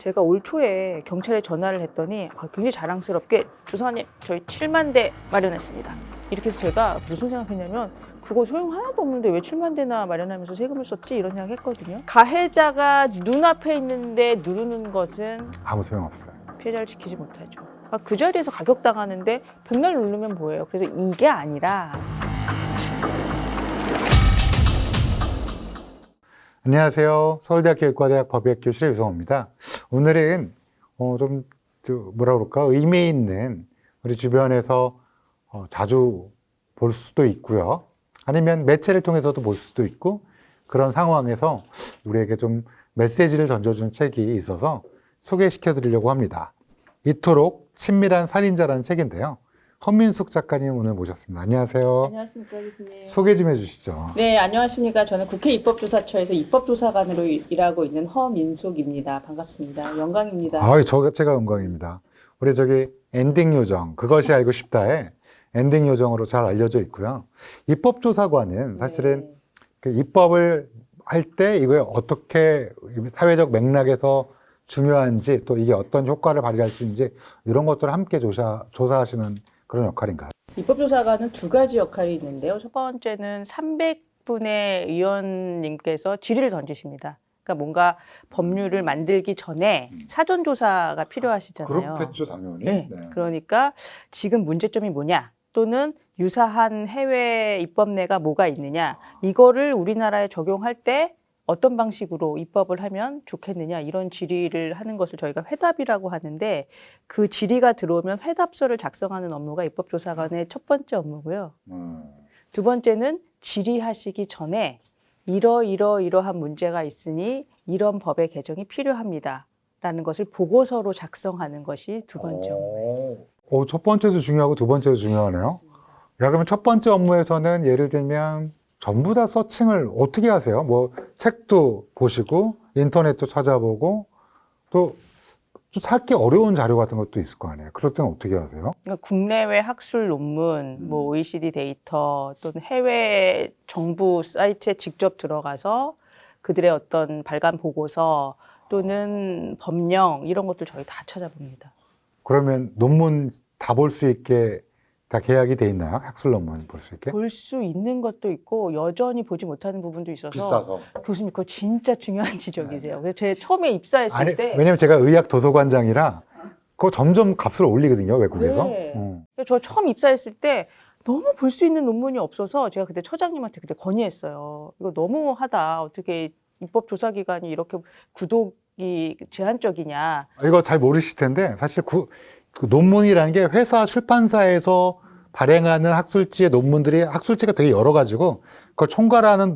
제가 올 초에 경찰에 전화를 했더니 굉장히 자랑스럽게 조사관님 저희 7만 대 마련했습니다. 이렇게 해서 제가 무슨 생각했냐면 그거 소용 하나도 없는데 왜 7만 대나 마련하면서 세금을 썼지? 이런 생각했거든요. 가해자가 눈앞에 있는데 누르는 것은 아무 소용없어요. 피해자를 지키지 못하죠. 그 자리에서 가격당하는데 백날 누르면 뭐예요? 그래서 이게 아니라 안녕하세요. 서울대학교 의과대학 법의학교실의 유성호입니다. 오늘은 뭐라 그럴까 의미 있는 우리 주변에서 자주 볼 수도 있고요. 아니면 매체를 통해서도 볼 수도 있고 그런 상황에서 우리에게 좀 메시지를 던져주는 책이 있어서 소개시켜 드리려고 합니다. 이토록 친밀한 살인자라는 책인데요. 허민숙 작가님 오늘 모셨습니다. 안녕하세요. 안녕하십니까 교수님. 소개 좀 해주시죠. 네, 안녕하십니까. 저는 국회 입법조사처에서 입법조사관으로 일하고 있는 허민숙입니다. 반갑습니다. 영광입니다. 제가 영광입니다. 우리 엔딩 요정, 그것이 알고 싶다에 엔딩 요정으로 잘 알려져 있고요. 입법조사관은 사실은 그 입법을 할 때 이거에 어떻게 사회적 맥락에서 중요한지 또 이게 어떤 효과를 발휘할 수 있는지 이런 것들을 함께 조사하시는 그런 역할인가요? 입법조사관은 두 가지 역할이 있는데요. 첫 번째는 300분의 의원님께서 질의를 던지십니다. 그러니까 뭔가 법률을 만들기 전에 사전조사가 필요하시잖아요. 그렇겠죠, 당연히. 네. 그러니까 지금 문제점이 뭐냐 또는 유사한 해외 입법례가 뭐가 있느냐 이거를 우리나라에 적용할 때 어떤 방식으로 입법을 하면 좋겠느냐 이런 질의를 하는 것을 저희가 회답이라고 하는데 그 질의가 들어오면 회답서를 작성하는 업무가 입법조사관의 첫 번째 업무고요. 두 번째는 질의하시기 전에 이러한 문제가 있으니 이런 법의 개정이 필요합니다. 라는 것을 보고서로 작성하는 것이 두 번째 업무예요. 첫 번째도 중요하고 두 번째도 중요하네요. 맞습니다. 그러면 첫 번째 업무에서는 예를 들면 전부 다 서칭을 어떻게 하세요? 뭐 책도 보시고 인터넷도 찾아보고 또 찾기 어려운 자료 같은 것도 있을 거 아니에요. 그럴 때는 어떻게 하세요? 그러니까 국내외 학술 논문, 뭐 OECD 데이터 또는 해외 정부 사이트에 직접 들어가서 그들의 어떤 발간 보고서 또는 법령 이런 것들 저희 다 찾아봅니다. 그러면 논문 다 볼 수 있게 다 계약이 돼 있나요? 학술 논문 볼 수 있게? 볼 수 있는 것도 있고 여전히 보지 못하는 부분도 있어서 비싸서. 교수님 그거 진짜 중요한 지적이세요. 그래서 제가 처음에 입사했을 때 왜냐면 제가 의학 도서관장이라 그거 점점 값을 올리거든요, 외국에서. 네. 저 처음 입사했을 때 너무 볼 수 있는 논문이 없어서 제가 그때 처장님한테 그때 건의했어요. 이거 너무하다. 어떻게 입법조사기관이 이렇게 구독이 제한적이냐. 이거 잘 모르실 텐데 사실 그 논문이라는 게 회사 출판사에서 발행하는 학술지의 논문들이 학술지가 되게 여러 가지고 그걸 총괄하는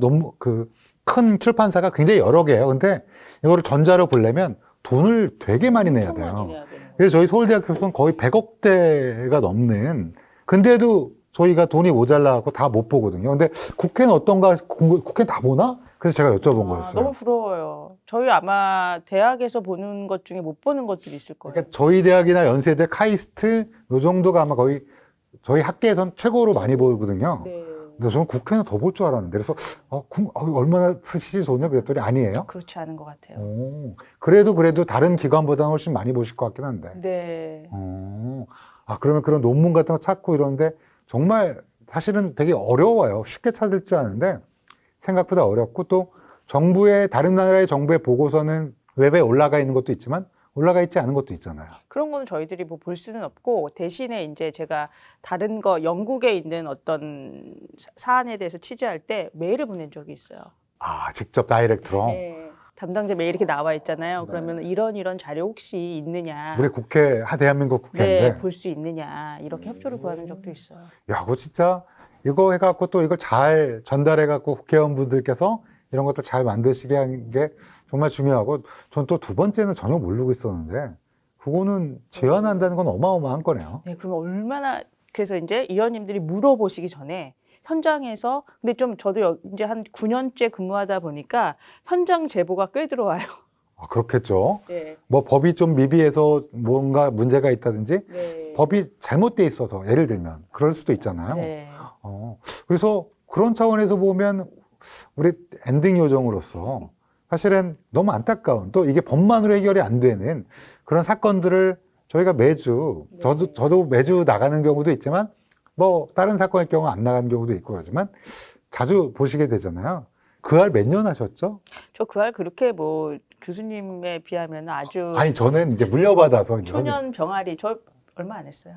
큰 출판사가 굉장히 여러 개예요. 근데 이거를 전자로 보려면 돈을 되게 많이 내야 돼요. 그래서 저희 서울대학교에서는 거의 100억대가 넘는 근데도 저희가 돈이 모자라고 다 못 보거든요. 근데 국회는 어떤가? 국회는 다 보나? 그래서 제가 여쭤본 거였어요. 너무 부러워요. 저희 아마 대학에서 보는 것 중에 못 보는 것들이 있을 거예요. 그러니까 저희 대학이나 연세대, 카이스트 요 정도가 아마 거의 저희 학계에선 최고로 많이 보거든요. 네. 근데 저는 국회는 더 볼 줄 알았는데 그래서 얼마나 쓰시지 돈을 그랬더니 아니에요. 그렇지 않은 것 같아요. 그래도 다른 기관보다는 훨씬 많이 보실 것 같긴 한데. 네. 그러면 그런 논문 같은 거 찾고 이러는데 정말 사실은 되게 어려워요. 쉽게 찾을 줄 아는데 생각보다 어렵고 또 다른 나라의 정부의 보고서는 웹에 올라가 있는 것도 있지만 올라가 있지 않은 것도 있잖아요. 그런 거는 저희들이 뭐 볼 수는 없고 대신에 이제 제가 다른 거 영국에 있는 어떤 사안에 대해서 취재할 때 메일을 보낸 적이 있어요. 직접 다이렉트로? 네. 담당자 메일 이렇게 나와 있잖아요. 네. 그러면 이런 자료 혹시 있느냐. 우리 대한민국 국회인데. 네, 볼 수 있느냐. 이렇게 협조를 구하는 적도 있어요. 야, 그거 진짜 이거 해갖고 또 이걸 잘 전달해갖고 국회의원분들께서 이런 것도 잘 만드시게 하는 게 정말 중요하고 전 또 두 번째는 전혀 모르고 있었는데 그거는 제안한다는 건 어마어마한 거네요. 네, 그러면 그래서 이제 의원님들이 물어보시기 전에 현장에서 근데 좀 저도 이제 한 9년째 근무하다 보니까 현장 제보가 꽤 들어와요. 그렇겠죠. 네. 뭐 법이 좀 미비해서 뭔가 문제가 있다든지 네. 법이 잘못돼 있어서 예를 들면 그럴 수도 있잖아요. 네. 그래서 그런 차원에서 보면 우리 엔딩 요정으로서 사실은 너무 안타까운, 또 이게 법만으로 해결이 안 되는 그런 사건들을 저희가 매주, 네. 저도 매주 나가는 경우도 있지만, 뭐, 다른 사건일 경우 안 나가는 경우도 있고 그러지만, 자주 보시게 되잖아요. 그 알 몇 년 하셨죠? 저 그 알 그렇게 뭐 교수님에 비하면 아주 아니, 저는 이제 물려받아서. 이제 초년 병아리 저 얼마 안 했어요.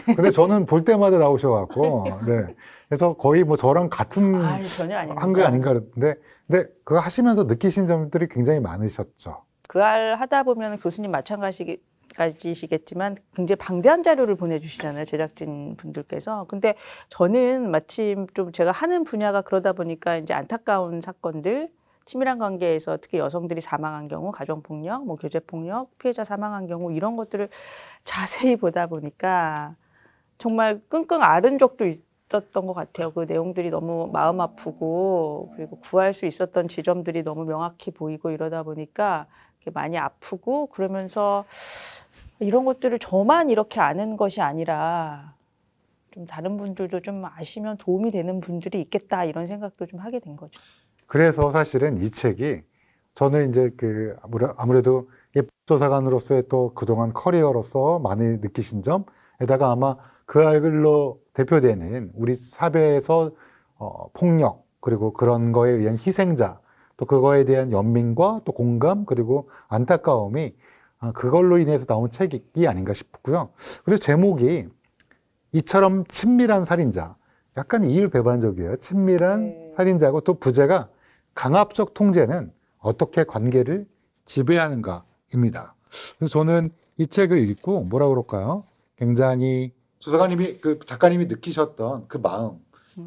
근데 저는 볼 때마다 나오셔갖고, 네. 그래서 거의 뭐 저랑 같은 아유, 전혀 아닙니다. 한 게 아닌가 그랬는데, 근데 그거 하시면서 느끼신 점들이 굉장히 많으셨죠. 그 알 하다 보면 교수님 마찬가지시겠지만 굉장히 방대한 자료를 보내주시잖아요, 제작진 분들께서. 근데 저는 마침 좀 제가 하는 분야가 그러다 보니까 이제 안타까운 사건들, 친밀한 관계에서 특히 여성들이 사망한 경우, 가정폭력, 뭐 교제폭력, 피해자 사망한 경우 이런 것들을 자세히 보다 보니까 정말 끙끙 앓은 적도 있었던 것 같아요. 그 내용들이 너무 마음 아프고 그리고 구할 수 있었던 지점들이 너무 명확히 보이고 이러다 보니까 많이 아프고 그러면서 이런 것들을 저만 이렇게 아는 것이 아니라 좀 다른 분들도 좀 아시면 도움이 되는 분들이 있겠다 이런 생각도 좀 하게 된 거죠. 그래서 사실은 이 책이 저는 이제 아무래도 예법조사관으로서의 또 그동안 커리어로서 많이 느끼신 점에다가 아마 그 알글로 대표되는 우리 사회에서 폭력 그리고 그런 거에 의한 희생자 또 그거에 대한 연민과 또 공감 그리고 안타까움이 그걸로 인해서 나온 책이 아닌가 싶고요. 그래서 제목이 이처럼 친밀한 살인자, 약간 이율배반적이에요. 친밀한 네. 살인자고 또 부제가 강압적 통제는 어떻게 관계를 지배하는가입니다. 그래서 저는 이 책을 읽고 뭐라 그럴까요? 굉장히 그 작가님이 느끼셨던 그 마음,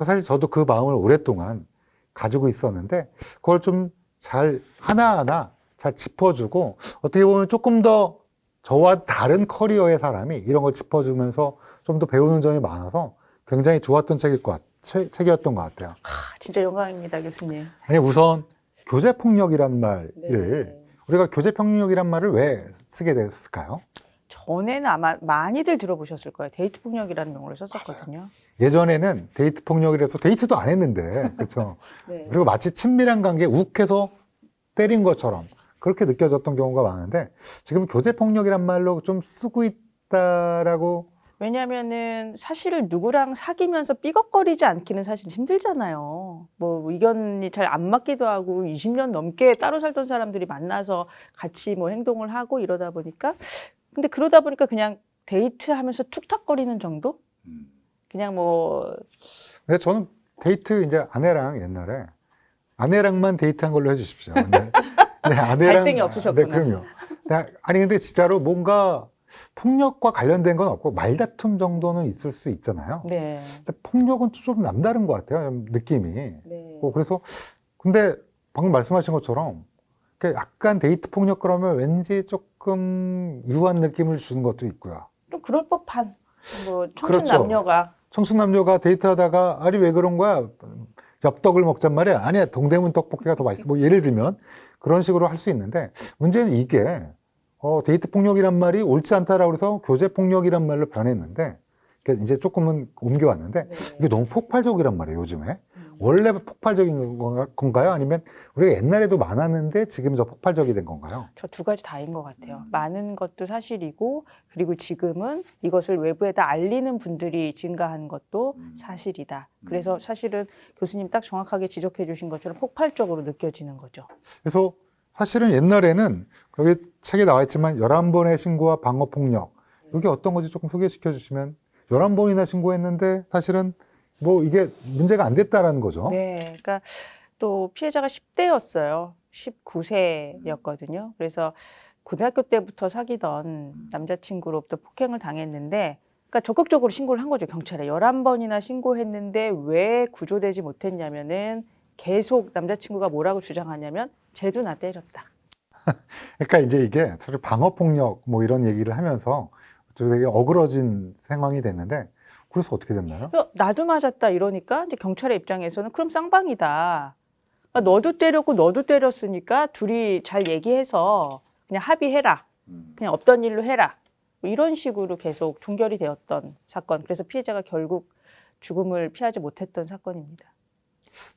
사실 저도 그 마음을 오랫동안 가지고 있었는데 그걸 좀 잘 하나하나 잘 짚어주고 어떻게 보면 조금 더 저와 다른 커리어의 사람이 이런 걸 짚어주면서 좀 더 배우는 점이 많아서 굉장히 좋았던 책이었던 것 같아요. 진짜 영광입니다, 교수님. 아니, 우선 교제폭력이란 말을 네. 우리가 교제폭력이란 말을 왜 쓰게 됐을까요? 전에는 아마 많이들 들어보셨을 거예요. 데이트 폭력이라는 용어를 썼었거든요. 예전에는 데이트 폭력이라서 데이트도 안 했는데 그렇죠. 네. 그리고 마치 친밀한 관계에 욱해서 때린 것처럼 그렇게 느껴졌던 경우가 많은데 지금 교제폭력이란 말로 좀 쓰고 있다라고. 왜냐하면은 사실 누구랑 사귀면서 삐걱거리지 않기는 사실 힘들잖아요. 뭐 의견이 잘 안 맞기도 하고 20년 넘게 따로 살던 사람들이 만나서 같이 뭐 행동을 하고 이러다 보니까 근데 그러다 보니까 그냥 데이트하면서 툭탁거리는 정도? 그냥 뭐 근데 저는 데이트 이제 아내랑 옛날에 아내랑만 데이트한 걸로 해주십시오. 네, 갈등이 없으셨구나. 네, 그럼요. 아니 근데 진짜로 뭔가 폭력과 관련된 건 없고 말다툼 정도는 있을 수 있잖아요. 네. 근데 폭력은 좀 남다른 것 같아요. 느낌이. 네. 그래서 근데 방금 말씀하신 것처럼 약간 데이트 폭력 그러면 왠지 조금 유한 느낌을 주는 것도 있고요. 좀 그럴 법한 뭐 청춘 그렇죠. 남녀가 청춘 남녀가 데이트하다가 아니 왜 그런 거야? 엽떡을 먹잔 말이야. 아니야 동대문 떡볶이가 더 맛있어. 뭐 예를 들면 그런 식으로 할 수 있는데 문제는 이게 데이트 폭력이란 말이 옳지 않다라고 해서 교제 폭력이란 말로 변했는데 이제 조금은 옮겨왔는데 네. 이게 너무 폭발적이란 말이에요 요즘에. 원래 폭발적인 건가요? 아니면 우리가 옛날에도 많았는데 지금 더 폭발적이 된 건가요? 저 두 가지 다인 것 같아요. 많은 것도 사실이고 그리고 지금은 이것을 외부에다 알리는 분들이 증가한 것도 사실이다. 그래서 사실은 교수님 딱 정확하게 지적해 주신 것처럼 폭발적으로 느껴지는 거죠. 그래서 사실은 옛날에는 여기 책에 나와 있지만 11번의 신고와 방어폭력 이게 어떤 건지 조금 소개시켜 주시면 11번이나 신고했는데 사실은 뭐 이게 문제가 안 됐다라는 거죠. 네. 그러니까 또 피해자가 10대였어요. 19세였거든요. 그래서 고등학교 때부터 사귀던 남자친구로부터 폭행을 당했는데 그러니까 적극적으로 신고를 한 거죠, 경찰에. 11번이나 신고했는데 왜 구조되지 못했냐면은 계속 남자친구가 뭐라고 주장하냐면 쟤도 나 때렸다. 그러니까 이제 이게 사실 방어폭력 뭐 이런 얘기를 하면서 되게 어그러진 상황이 됐는데 그래서 어떻게 됐나요? 나도 맞았다 이러니까 이제 경찰의 입장에서는 그럼 쌍방이다. 그러니까 너도 때렸고 너도 때렸으니까 둘이 잘 얘기해서 그냥 합의해라. 그냥 없던 일로 해라. 뭐 이런 식으로 계속 종결이 되었던 사건. 그래서 피해자가 결국 죽음을 피하지 못했던 사건입니다.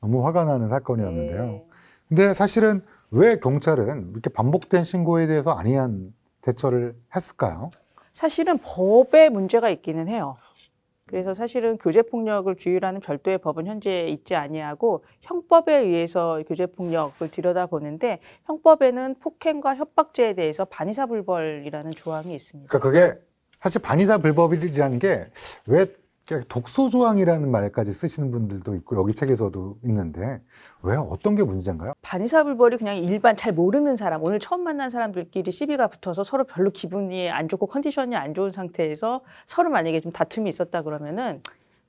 너무 화가 나는 사건이었는데요. 네. 근데 사실은 왜 경찰은 이렇게 반복된 신고에 대해서 안이한 대처를 했을까요? 사실은 법에 문제가 있기는 해요. 그래서 사실은 교제폭력을 규율하는 별도의 법은 현재 있지 아니하고 형법에 의해서 교제폭력을 들여다보는데 형법에는 폭행과 협박죄에 대해서 반의사불벌이라는 조항이 있습니다. 그러니까 그게 사실 반의사불법이라는 게 왜 독소조항이라는 말까지 쓰시는 분들도 있고 여기 책에서도 있는데 왜 어떤 게 문제인가요? 반의사불벌이 그냥 일반 잘 모르는 사람, 오늘 처음 만난 사람들끼리 시비가 붙어서 서로 별로 기분이 안 좋고 컨디션이 안 좋은 상태에서 서로 만약에 좀 다툼이 있었다 그러면은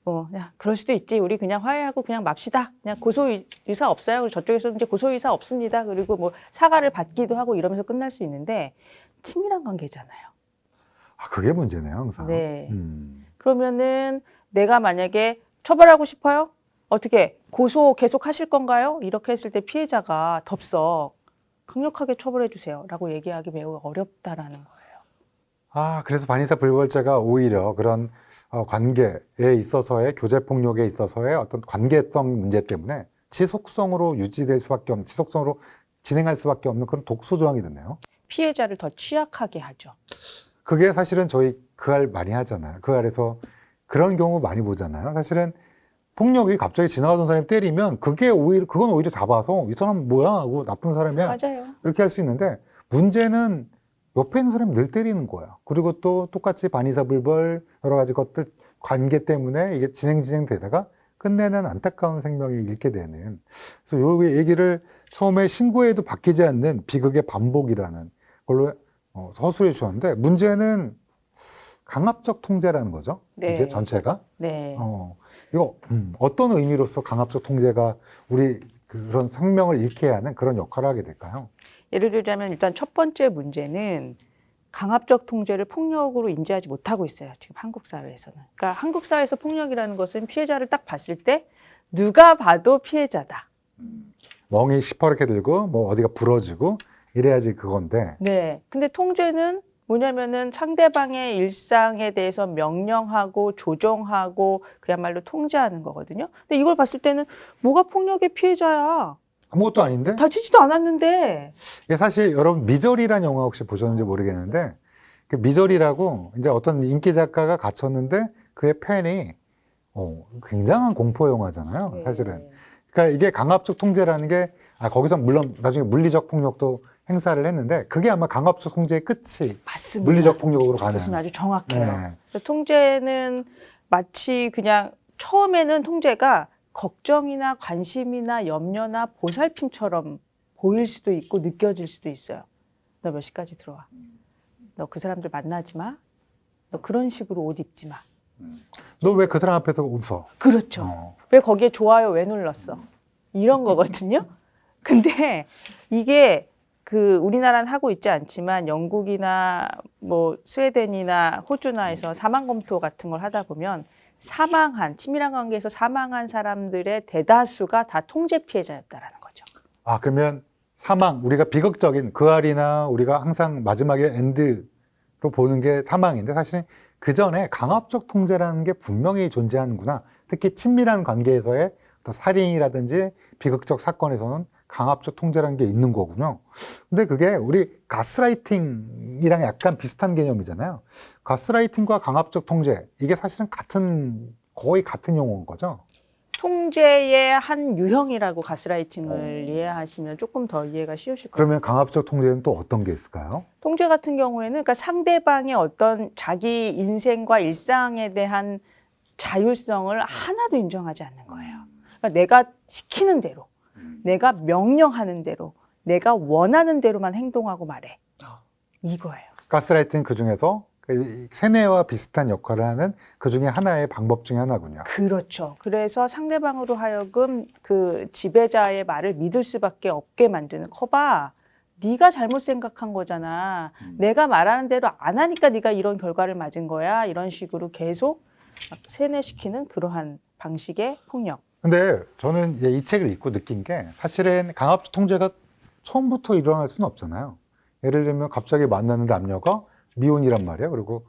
뭐 그냥 그럴 수도 있지. 우리 그냥 화해하고 그냥 맙시다. 그냥 고소 의사 없어요. 그리고 저쪽에서는 이제 고소 의사 없습니다. 그리고 뭐 사과를 받기도 하고 이러면서 끝날 수 있는데 친밀한 관계잖아요. 아, 그게 문제네요, 항상. 네. 그러면은 내가 만약에 처벌하고 싶어요? 어떻게 고소 계속 하실 건가요? 이렇게 했을 때 피해자가 덥석 강력하게 처벌해 주세요라고 얘기하기 매우 어렵다라는 거예요. 아, 그래서 반의사불벌죄가 오히려 그런 관계에 있어서의 교제폭력에 있어서의 어떤 관계성 문제 때문에 지속성으로 유지될 수밖에 없는, 지속성으로 진행할 수밖에 없는 그런 독소조항이 됐네요. 피해자를 더 취약하게 하죠. 그게 사실은 저희 그 알 많이 하잖아요. 그 알에서 그런 경우 많이 보잖아요. 사실은 폭력이 갑자기 지나가던 사람이 때리면 그건 오히려 잡아서 이 사람 뭐야 하고 나쁜 사람이야 맞아요. 이렇게 할 수 있는데 문제는 옆에 있는 사람이 늘 때리는 거야. 그리고 또 똑같이 반의사불벌 여러 가지 것들 관계 때문에 이게 진행되다가 끝내는 안타까운 생명이 잃게 되는. 그래서 요 얘기를 처음에 신고해도 바뀌지 않는 비극의 반복이라는 걸로 서술해 주셨는데 문제는 강압적 통제라는 거죠. 네. 이게 전체가. 네. 이거 어떤 의미로서 강압적 통제가 우리 그런 생명을 잃게 하는 그런 역할을 하게 될까요? 예를 들자면 일단 첫 번째 문제는 강압적 통제를 폭력으로 인지하지 못하고 있어요. 지금 한국 사회에서는. 그러니까 한국 사회에서 폭력이라는 것은 피해자를 딱 봤을 때 누가 봐도 피해자다. 멍이 시퍼렇게 들고 뭐 어디가 부러지고 이래야지 그건데. 네. 근데 통제는 뭐냐면은 상대방의 일상에 대해서 명령하고 조종하고 그야말로 통제하는 거거든요. 근데 이걸 봤을 때는 뭐가 폭력의 피해자야? 아무것도 아닌데? 다치지도 않았는데. 이게 사실 여러분 미저리라는 영화 혹시 보셨는지 모르겠는데 그 미저리라고 이제 어떤 인기 작가가 갇혔는데 그의 팬이 굉장한 공포 영화잖아요. 사실은. 그러니까 이게 강압적 통제라는 게 거기서 물론 나중에 물리적 폭력도 행사를 했는데 그게 아마 강압적 통제의 끝이 맞습니다. 물리적 폭력으로 가는. 교수님 아주 정확해요. 네. 그래서 통제는 마치 그냥 처음에는 통제가 걱정이나 관심이나 염려나 보살핌처럼 보일 수도 있고 느껴질 수도 있어요. 너 몇 시까지 들어와. 너 그 사람들 만나지 마. 너 그런 식으로 옷 입지 마. 너 왜 그 사람 앞에서 웃어? 그렇죠. 왜 거기에 좋아요 왜 눌렀어? 이런 거거든요. 근데 이게 우리나라는 하고 있지 않지만 영국이나 뭐 스웨덴이나 호주나에서 사망 검토 같은 걸 하다 보면 친밀한 관계에서 사망한 사람들의 대다수가 다 통제 피해자였다라는 거죠. 아, 그러면 우리가 비극적인 그 알이나 우리가 항상 마지막에 엔드로 보는 게 사망인데 사실 그 전에 강압적 통제라는 게 분명히 존재하는구나. 특히 친밀한 관계에서의 어떤 살인이라든지 비극적 사건에서는 강압적 통제라는 게 있는 거군요. 근데 그게 우리 가스라이팅이랑 약간 비슷한 개념이잖아요. 가스라이팅과 강압적 통제, 이게 사실은 거의 같은 용어인 거죠. 통제의 한 유형이라고 가스라이팅을 이해하시면 조금 더 이해가 쉬우실 거예요. 그러면 강압적 통제는 또 어떤 게 있을까요? 통제 같은 경우에는 그러니까 상대방의 어떤 자기 인생과 일상에 대한 자율성을 하나도 인정하지 않는 거예요. 그러니까 내가 시키는 대로, 내가 명령하는 대로, 내가 원하는 대로만 행동하고 말해. 이거예요. 가스라이팅 그 중에서 세뇌와 비슷한 역할을 하는 그 중에 하나의 방법 중에 하나군요. 그렇죠. 그래서 상대방으로 하여금 그 지배자의 말을 믿을 수밖에 없게 만드는. 거봐, 네가 잘못 생각한 거잖아. 내가 말하는 대로 안 하니까 네가 이런 결과를 맞은 거야. 이런 식으로 계속 세뇌시키는 그러한 방식의 폭력. 근데 저는 이 책을 읽고 느낀 게 사실은 강압적 통제가 처음부터 일어날 수는 없잖아요. 예를 들면 갑자기 만나는 남녀가 미혼이란 말이에요. 그리고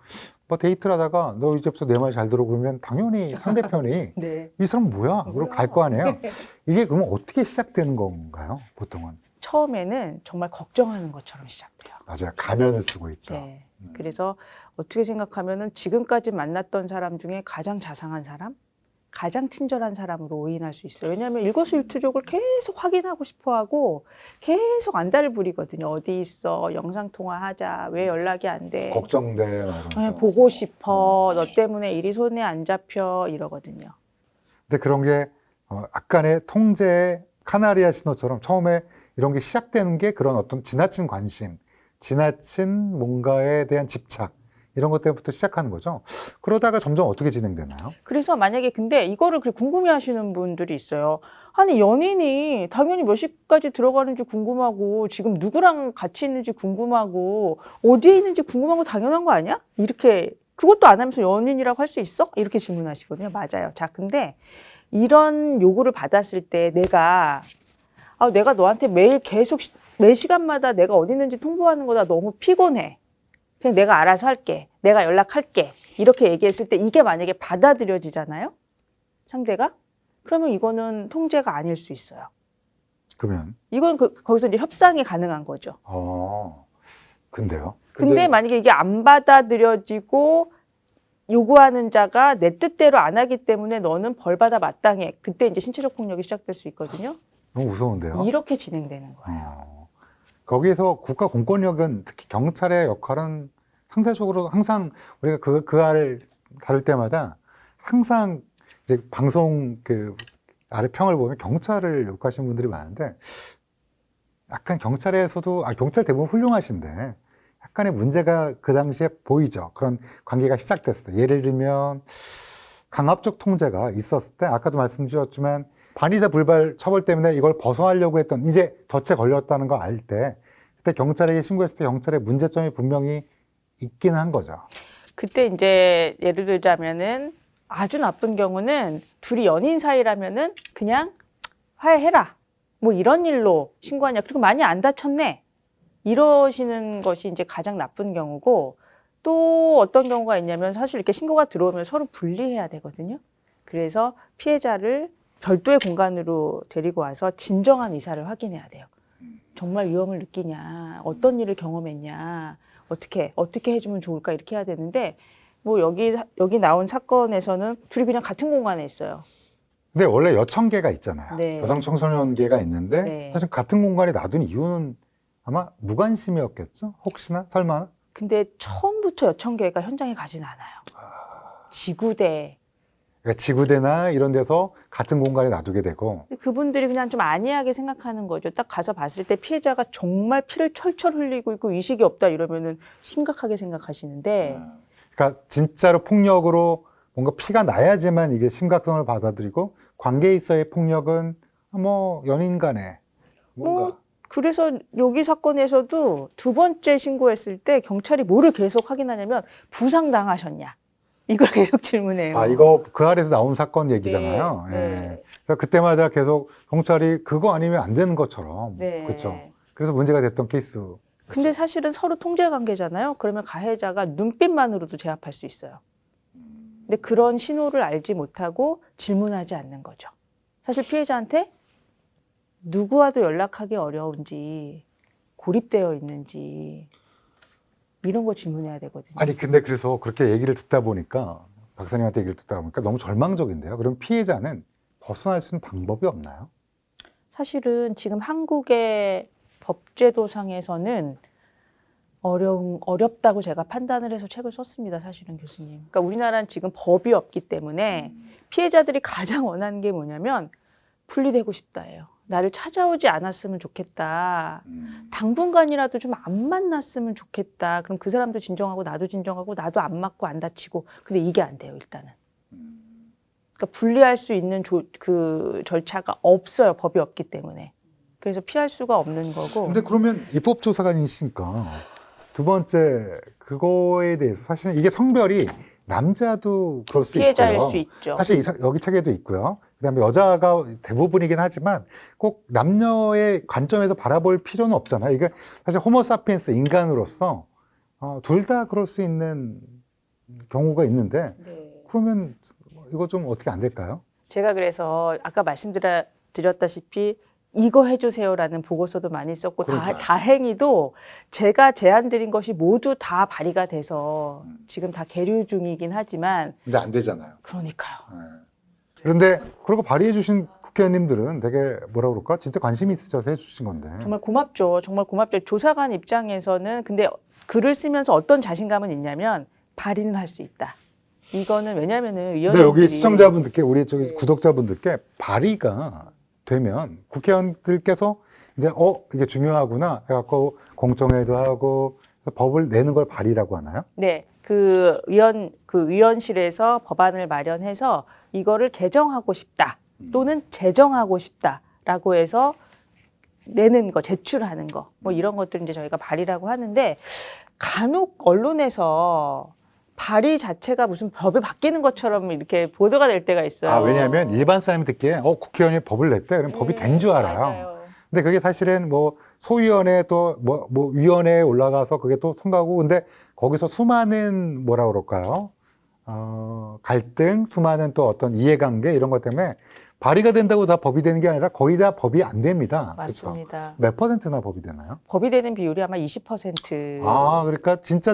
뭐 데이트를 하다가 너 이제부터 내 말 잘 들어 그러면 당연히 상대편이 네. 이 사람 뭐야? 그러고 갈 거 아니에요. 이게 그러면 어떻게 시작되는 건가요? 보통은. 처음에는 정말 걱정하는 것처럼 시작돼요. 맞아요. 가면을 쓰고 있죠. 네. 그래서 어떻게 생각하면은 지금까지 만났던 사람 중에 가장 자상한 사람, 가장 친절한 사람으로 오인할 수 있어요. 왜냐하면 일거수일투족을 계속 확인하고 싶어하고 계속 안달을 부리거든요. 어디 있어? 영상 통화하자. 왜 연락이 안 돼? 걱정돼. 막 네, 이러면서. 보고 싶어. 너 때문에 일이 손에 안 잡혀. 이러거든요. 근데 그런 게 약간의 통제의 카나리아 신호처럼 처음에 이런 게 시작되는 게 그런 어떤 지나친 관심, 지나친 뭔가에 대한 집착 이런 것 때부터 시작하는 거죠. 그러다가 점점 어떻게 진행되나요? 그래서 만약에 근데 이거를 그렇게 궁금해 하시는 분들이 있어요. 아니, 연인이 당연히 몇 시까지 들어가는지 궁금하고, 지금 누구랑 같이 있는지 궁금하고, 어디에 있는지 궁금한 거 당연한 거 아니야? 이렇게, 그것도 안 하면서 연인이라고 할 수 있어? 이렇게 질문하시거든요. 맞아요. 자, 근데 이런 요구를 받았을 때 내가 너한테 매일 계속 매 시간마다 내가 어디 있는지 통보하는 거다 너무 피곤해. 그냥 내가 알아서 할게. 내가 연락할게. 이렇게 얘기했을 때 이게 만약에 받아들여지잖아요? 상대가? 그러면 이거는 통제가 아닐 수 있어요. 그러면 이건 거기서 이제 협상이 가능한 거죠. 근데요? 근데 만약에 이게 안 받아들여지고 요구하는 자가 내 뜻대로 안 하기 때문에 너는 벌받아 마땅해. 그때 이제 신체적 폭력이 시작될 수 있거든요. 너무 무서운데요? 이렇게 진행되는 거예요. 거기에서 국가 공권력은 특히 경찰의 역할은 상대적으로 항상 우리가 그 알을 다룰 때마다 항상 이제 방송 그 아래 평을 보면 경찰을 욕하시는 분들이 많은데 약간 경찰에서도 경찰 대부분 훌륭하신데 약간의 문제가 그 당시에 보이죠. 그런 관계가 시작됐어요. 예를 들면 강압적 통제가 있었을 때 아까도 말씀 주셨지만 반의사 불발 처벌 때문에 이걸 벗어나려고 했던 이제 덫에 걸렸다는 거 알 때 그때 경찰에게 신고했을 때 경찰의 문제점이 분명히 있긴 한 거죠. 그때 이제 예를 들자면은 아주 나쁜 경우는 둘이 연인 사이라면은 그냥 화해해라. 뭐 이런 일로 신고하냐. 그리고 많이 안 다쳤네. 이러시는 것이 이제 가장 나쁜 경우고 또 어떤 경우가 있냐면 사실 이렇게 신고가 들어오면 서로 분리해야 되거든요. 그래서 피해자를 별도의 공간으로 데리고 와서 진정한 의사를 확인해야 돼요. 정말 위험을 느끼냐, 어떤 일을 경험했냐, 어떻게 해주면 좋을까 이렇게 해야 되는데 뭐 여기 나온 사건에서는 둘이 그냥 같은 공간에 있어요. 근데 원래 여청계가 있잖아요. 네. 여성 청소년계가 있는데 네. 사실 같은 공간에 놔둔 이유는 아마 무관심이었겠죠? 혹시나? 설마? 근데 처음부터 여청계가 현장에 가진 않아요. 지구대. 그러니까 지구대나 이런 데서 같은 공간에 놔두게 되고 그분들이 그냥 좀 안이하게 생각하는 거죠. 딱 가서 봤을 때 피해자가 정말 피를 철철 흘리고 있고 의식이 없다 이러면은 심각하게 생각하시는데 그러니까 진짜로 폭력으로 뭔가 피가 나야지만 이게 심각성을 받아들이고 관계에 있어의 폭력은 뭐 연인 간에 뭔가 그래서 여기 사건에서도 두 번째 신고했을 때 경찰이 뭐를 계속 확인하냐면 부상당하셨냐 이걸 계속 질문해요. 이거 그 아래에서 나온 사건 얘기잖아요. 네, 예. 네. 그래서 그때마다 계속 경찰이 그거 아니면 안 되는 것처럼 네. 그렇죠. 그래서 문제가 됐던 케이스. 근데 사실은 서로 통제 관계잖아요. 그러면 가해자가 눈빛만으로도 제압할 수 있어요. 근데 그런 신호를 알지 못하고 질문하지 않는 거죠. 사실 피해자한테 누구와도 연락하기 어려운지 고립되어 있는지 이런 거 질문해야 되거든요. 아니 근데 그래서 그렇게 얘기를 듣다 보니까 박사님한테 얘기를 듣다 보니까 너무 절망적인데요. 그럼 피해자는 벗어날 수 있는 방법이 없나요? 사실은 지금 한국의 법제도상에서는 어렵다고 제가 판단을 해서 책을 썼습니다. 사실은 교수님. 그러니까 우리나라는 지금 법이 없기 때문에 피해자들이 가장 원하는 게 뭐냐면 분리되고 싶다예요. 나를 찾아오지 않았으면 좋겠다. 당분간이라도 좀 안 만났으면 좋겠다. 그럼 그 사람도 진정하고 나도 진정하고 나도 안 맞고 안 다치고. 근데 이게 안 돼요, 일단은. 그러니까 분리할 수 있는 그 절차가 없어요. 법이 없기 때문에. 그래서 피할 수가 없는 거고. 근데 그러면 입법조사관이시니까 두 번째 그거에 대해서 사실은 이게 성별이 남자도 그럴 수 피해자일 있고요. 수 있죠. 사실 여기 책에도 있고요. 그다음에 여자가 대부분이긴 하지만 꼭 남녀의 관점에서 바라볼 필요는 없잖아요. 이게 사실 호모사피엔스 인간으로서 둘 다 그럴 수 있는 경우가 있는데 네. 그러면 이거 좀 어떻게 안 될까요? 제가 그래서 아까 말씀드렸다시피 이거 해주세요라는 보고서도 많이 썼고 그러니까요. 다행히도 제가 제안드린 것이 모두 다 발의가 돼서 지금 다 계류 중이긴 하지만 근데 안 되잖아요. 그러니까요. 네. 그런데 그리고 발의해 주신 국회의원님들은 되게 뭐라 그럴까? 진짜 관심이 있으셔서 해 주신 건데. 정말 고맙죠. 정말 고맙죠. 조사관 입장에서는 근데 글을 쓰면서 어떤 자신감은 있냐면 발의는 할 수 있다. 이거는 왜냐면은 근데 위원님들이 여기 시청자분들께 우리 저기 네. 구독자분들께 발의가 되면 국회의원들께서 이제 이게 중요하구나 해갖고 공청회도 하고 법을 내는 걸 발의라고 하나요? 네, 그 위원실에서 법안을 마련해서 이거를 개정하고 싶다 또는 제정하고 싶다라고 해서 내는 거, 제출하는 거, 뭐 이런 것들 이제 저희가 발의라고 하는데 간혹 언론에서 발의 자체가 무슨 법이 바뀌는 것처럼 이렇게 보도가 될 때가 있어요. 아, 왜냐하면 일반 사람이 듣기에 국회의원이 법을 냈대. 그럼 법이 된 줄 알아요. 맞아요. 근데 그게 사실은 뭐 소위원회 또 뭐 위원회에 올라가서 그게 또 통과하고 근데 거기서 수많은 뭐라 그럴까요? 갈등, 수많은 또 어떤 이해관계 이런 것 때문에 발의가 된다고 다 법이 되는 게 아니라 거의 다 법이 안 됩니다. 그렇죠? 맞습니다. 몇 퍼센트나 법이 되나요? 법이 되는 비율이 아마 20%. 그러니까 진짜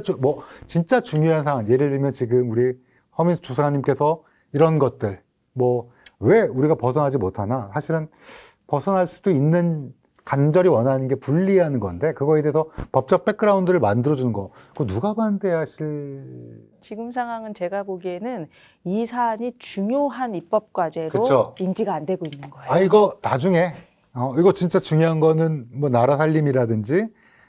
진짜 중요한 상황. 예를 들면 지금 우리 허민수 조사관님께서 이런 것들 왜 우리가 벗어나지 못하나? 사실은 벗어날 수도 있는 간절히 원하는 게 분리하는 건데 그거에 대해서 법적 백그라운드를 만들어주는 거 그거 누가 반대하실? 지금 상황은 제가 보기에는 이 사안이 중요한 입법 과제로 그쵸. 인지가 안 되고 있는 거예요. 이거 나중에 이거 진짜 중요한 거는 뭐 나라 살림이라든지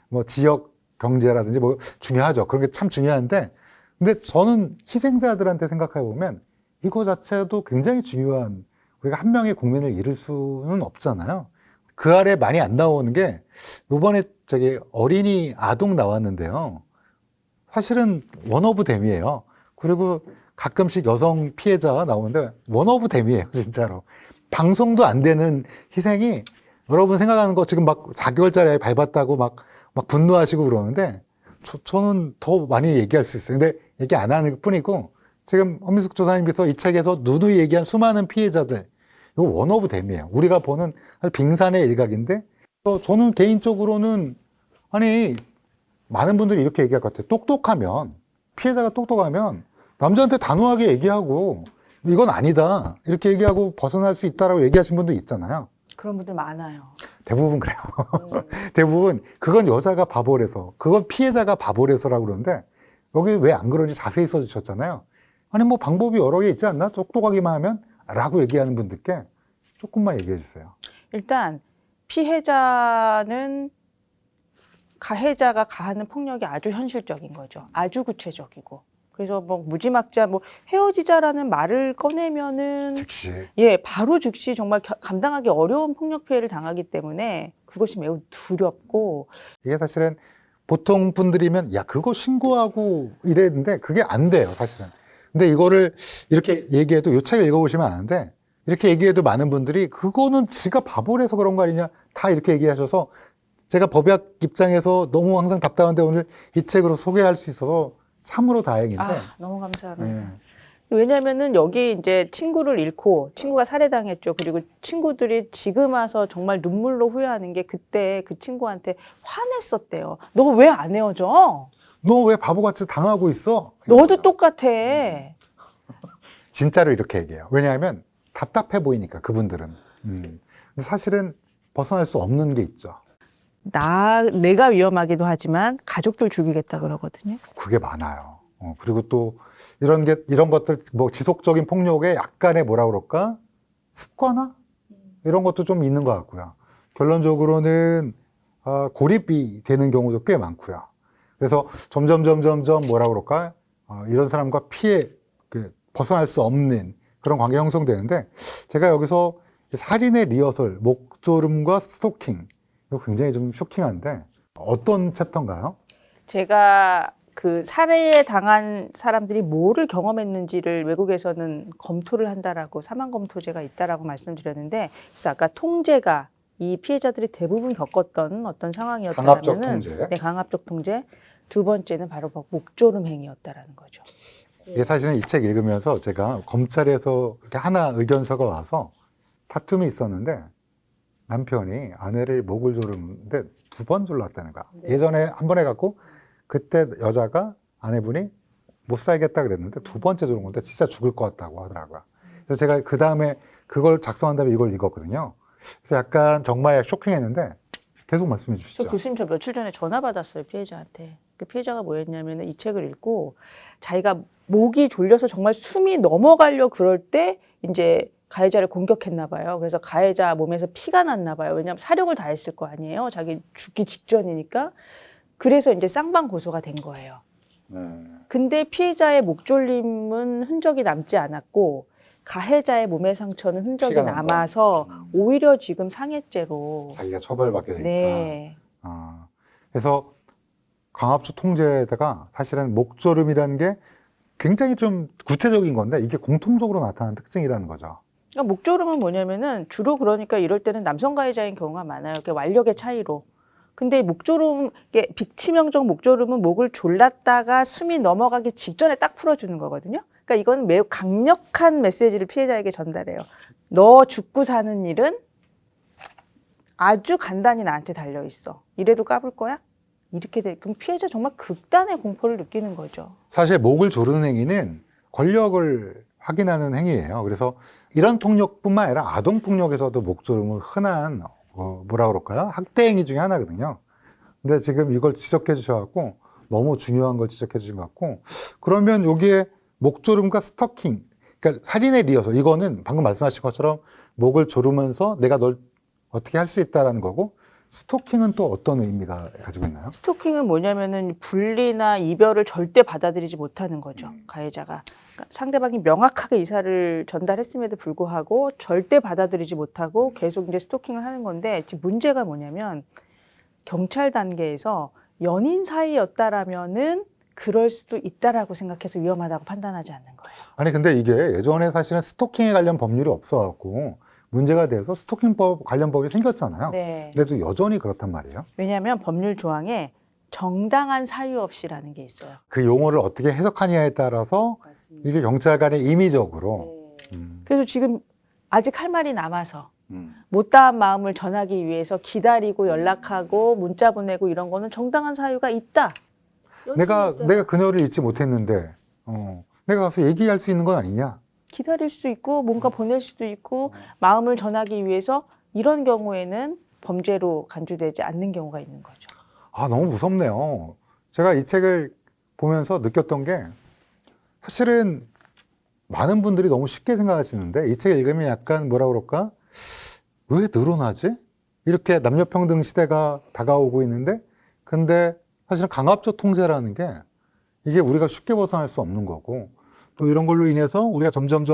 뭐 지역 경제라든지 뭐 중요하죠. 그런 게 참 중요한데 근데 저는 희생자들한테 생각해 보면 이거 자체도 굉장히 중요한 우리가 한 명의 국민을 잃을 수는 없잖아요. 그 아래 많이 안 나오는 게 이번에 저기 어린이 아동 나왔는데요. 사실은 원 오브 댐이에요. 그리고 가끔씩 여성 피해자 나오는데 원 오브 댐이에요, 진짜로. 방송도 안 되는 희생이 여러분 생각하는 거 지금 막 4개월짜리 아이 밟았다고 막 분노하시고 그러는데 저는 더 많이 얘기할 수 있어요. 근데 얘기 안 하는 것 뿐이고 지금 허민숙 조사님께서 이 책에서 누누이 얘기한 수많은 피해자들 이거 원 오브 댐이에요. 우리가 보는 빙산의 일각인데 저는 개인적으로는 많은 분들이 이렇게 얘기할 것 같아요. 똑똑하면 피해자가 똑똑하면 남자한테 단호하게 얘기하고 이건 아니다 이렇게 얘기하고 벗어날 수 있다라고 얘기하신 분도 있잖아요. 그런 분들 많아요. 대부분 그래요. 대부분 그건 여자가 바보래서 그건 피해자가 바보래서라고 그러는데 여기 왜 안 그런지 자세히 써주셨잖아요. 뭐 방법이 여러 개 있지 않나? 똑똑하기만 하면? 라고 얘기하는 분들께 조금만 얘기해 주세요. 일단 피해자는 가해자가 가하는 폭력이 아주 현실적인 거죠. 아주 구체적이고. 그래서 뭐 무지막지한 헤어지자라는 말을 꺼내면은 즉시. 바로 즉시 정말 감당하기 어려운 폭력 피해를 당하기 때문에 그것이 매우 두렵고 이게 사실은 보통 분들이면 야 그거 신고하고 이랬는데 그게 안 돼요 사실은. 근데 이거를 이렇게 얘기해도 이 책을 읽어보시면 아는데 이렇게 얘기해도 많은 분들이 그거는 지가 바보라서 그런 거 아니냐 다 이렇게 얘기하셔서 제가 법약 입장에서 너무 항상 답답한데 오늘 이 책으로 소개할 수 있어서 참으로 다행인데. 너무 감사합니다. 네. 왜냐면은 여기 이제 친구를 잃고 친구가 살해당했죠. 그리고 친구들이 지금 와서 정말 눈물로 후회하는 게 그때 그 친구한테 화냈었대요. 너 왜 안 헤어져? 너 왜 바보같이 당하고 있어? 너도 똑같아. 진짜로 이렇게 얘기해요. 왜냐하면 답답해 보이니까 그분들은. 근데 사실은 벗어날 수 없는 게 있죠. 내가 위험하기도 하지만 가족들 죽이겠다 그러거든요. 그게 많아요. 그리고 또 이런 것들 뭐 지속적인 폭력에 약간의 뭐라 그럴까 습관화 이런 것도 좀 있는 것 같고요. 결론적으로는 고립이 되는 경우도 꽤 많고요. 그래서 점점 뭐라 그럴까 이런 사람과 벗어날 수 없는 그런 관계 형성되는데 제가 여기서 살인의 리허설, 목조름과 스토킹 이거 굉장히 좀 쇼킹한데 어떤 챕터인가요? 제가 그 살해에 당한 사람들이 뭐를 경험했는지를 외국에서는 검토를 한다라고 사망 검토제가 있다라고 말씀드렸는데 그래서 아까 통제가 이 피해자들이 대부분 겪었던 어떤 상황이었다면은 강압적 통제. 네, 강압적 통제. 두 번째는 바로 목조름 행위였다라는 거죠. 이게 사실은 이 책 읽으면서 제가 검찰에서 이렇게 하나 의견서가 와서 다툼이 있었는데 남편이 아내를 목을 조르는데 2번 졸랐다는 거야. 네. 예전에 한 번 해갖고 그때 여자가 아내분이 못 살겠다 그랬는데 2번째 조른 건데 진짜 죽을 것 같다고 하더라고요. 그래서 제가 그 다음에 그걸 작성한 다음에 이걸 읽었거든요. 그래서 약간 정말 쇼킹했는데 계속 말씀해 주시죠. 교수님 저 며칠 전에 전화 받았어요, 피해자한테. 그 피해자가 뭐였냐면 이 책을 읽고 자기가 목이 졸려서 정말 숨이 넘어가려 그럴 때 이제 가해자를 공격했나 봐요. 그래서 가해자 몸에서 피가 났나 봐요. 왜냐하면 사력을 다했을 거 아니에요. 자기 죽기 직전이니까. 그래서 이제 쌍방 고소가 된 거예요. 근데 피해자의 목 졸림은 흔적이 남지 않았고 가해자의 몸의 상처는 흔적이 피가 난 남아서 오히려 지금 상해죄로. 자기가 처벌받게 되니까. 네. 그래서 강압적 통제에다가 사실은 목조름이라는 게 굉장히 좀 구체적인 건데 이게 공통적으로 나타나는 특징이라는 거죠. 그러니까 목조름은 뭐냐면은 주로 그러니까 이럴 때는 남성 가해자인 경우가 많아요. 이렇게 완력의 차이로. 근데 목조름, 이게 비치명적 목조름은 목을 졸랐다가 숨이 넘어가기 직전에 딱 풀어주는 거거든요. 그러니까 이건 매우 강력한 메시지를 피해자에게 전달해요. 너 죽고 사는 일은 아주 간단히 나한테 달려 있어. 이래도 까불 거야? 이렇게 돼. 그럼 피해자 정말 극단의 공포를 느끼는 거죠. 사실 목을 조르는 행위는 권력을 확인하는 행위예요. 그래서 이런 폭력뿐만 아니라 아동 폭력에서도 목조름은 흔한 뭐라 그럴까요? 학대 행위 중에 하나거든요. 근데 지금 이걸 지적해 주셔갖고 너무 중요한 걸 지적해 주신 것 같고 그러면 여기에 목조름과 스토킹, 그러니까 살인의 리허설 이거는 방금 말씀하신 것처럼 목을 조르면서 내가 널 어떻게 할 수 있다라는 거고 스토킹은 또 어떤 의미가 가지고 있나요? 스토킹은 뭐냐면은 분리나 이별을 절대 받아들이지 못하는 거죠. 가해자가. 그러니까 상대방이 명확하게 의사를 전달했음에도 불구하고 절대 받아들이지 못하고 계속 이제 스토킹을 하는 건데 지금 문제가 뭐냐면 경찰 단계에서 연인 사이였다라면은 그럴 수도 있다라고 생각해서 위험하다고 판단하지 않는 거예요. 아니 근데 이게 예전에 사실은 스토킹에 관련 법률이 없어갖고 문제가 돼서 스토킹법 관련 법이 생겼잖아요. 네. 그래도 여전히 그렇단 말이에요. 왜냐하면 법률 조항에 정당한 사유 없이라는 게 있어요. 그 용어를 어떻게 해석하냐에 따라서 맞습니다. 이게 경찰 간에 임의적으로 그래서 지금 아직 할 말이 남아서 못다한 마음을 전하기 위해서 기다리고 연락하고 문자 보내고 이런 거는 정당한 사유가 있다. 내가 그녀를 잊지 못했는데 내가 가서 얘기할 수 있는 건 아니냐? 기다릴 수 있고 뭔가 보낼 수도 있고 마음을 전하기 위해서 이런 경우에는 범죄로 간주되지 않는 경우가 있는 거죠. 아, 너무 무섭네요. 제가 이 책을 보면서 느꼈던 게 사실은 많은 분들이 너무 쉽게 생각하시는데 이 책을 읽으면 약간 뭐라 그럴까? 왜 늘어나지? 이렇게 남녀평등 시대가 다가오고 있는데 근데 사실은 강압적 통제라는 게 이게 우리가 쉽게 벗어날 수 없는 거고 또 이런 걸로 인해서 우리가 점점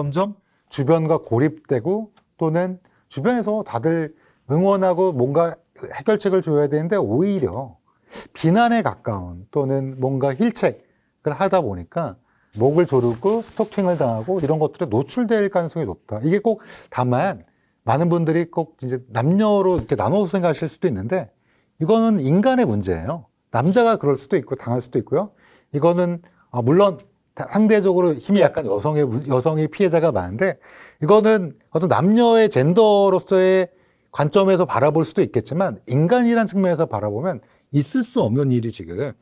주변과 고립되고 또는 주변에서 다들 응원하고 뭔가 해결책을 줘야 되는데 오히려 비난에 가까운 또는 뭔가 힐책을 하다 보니까 목을 조르고 스토킹을 당하고 이런 것들에 노출될 가능성이 높다. 이게 꼭 다만 많은 분들이 꼭 이제 남녀로 이렇게 나눠서 생각하실 수도 있는데 이거는 인간의 문제예요. 남자가 그럴 수도 있고 당할 수도 있고요. 이거는 물론 상대적으로 힘이 약간 여성의 피해자가 많은데 이거는 어떤 남녀의 젠더로서의 관점에서 바라볼 수도 있겠지만 인간이란 측면에서 바라보면 있을 수 없는 일이 지금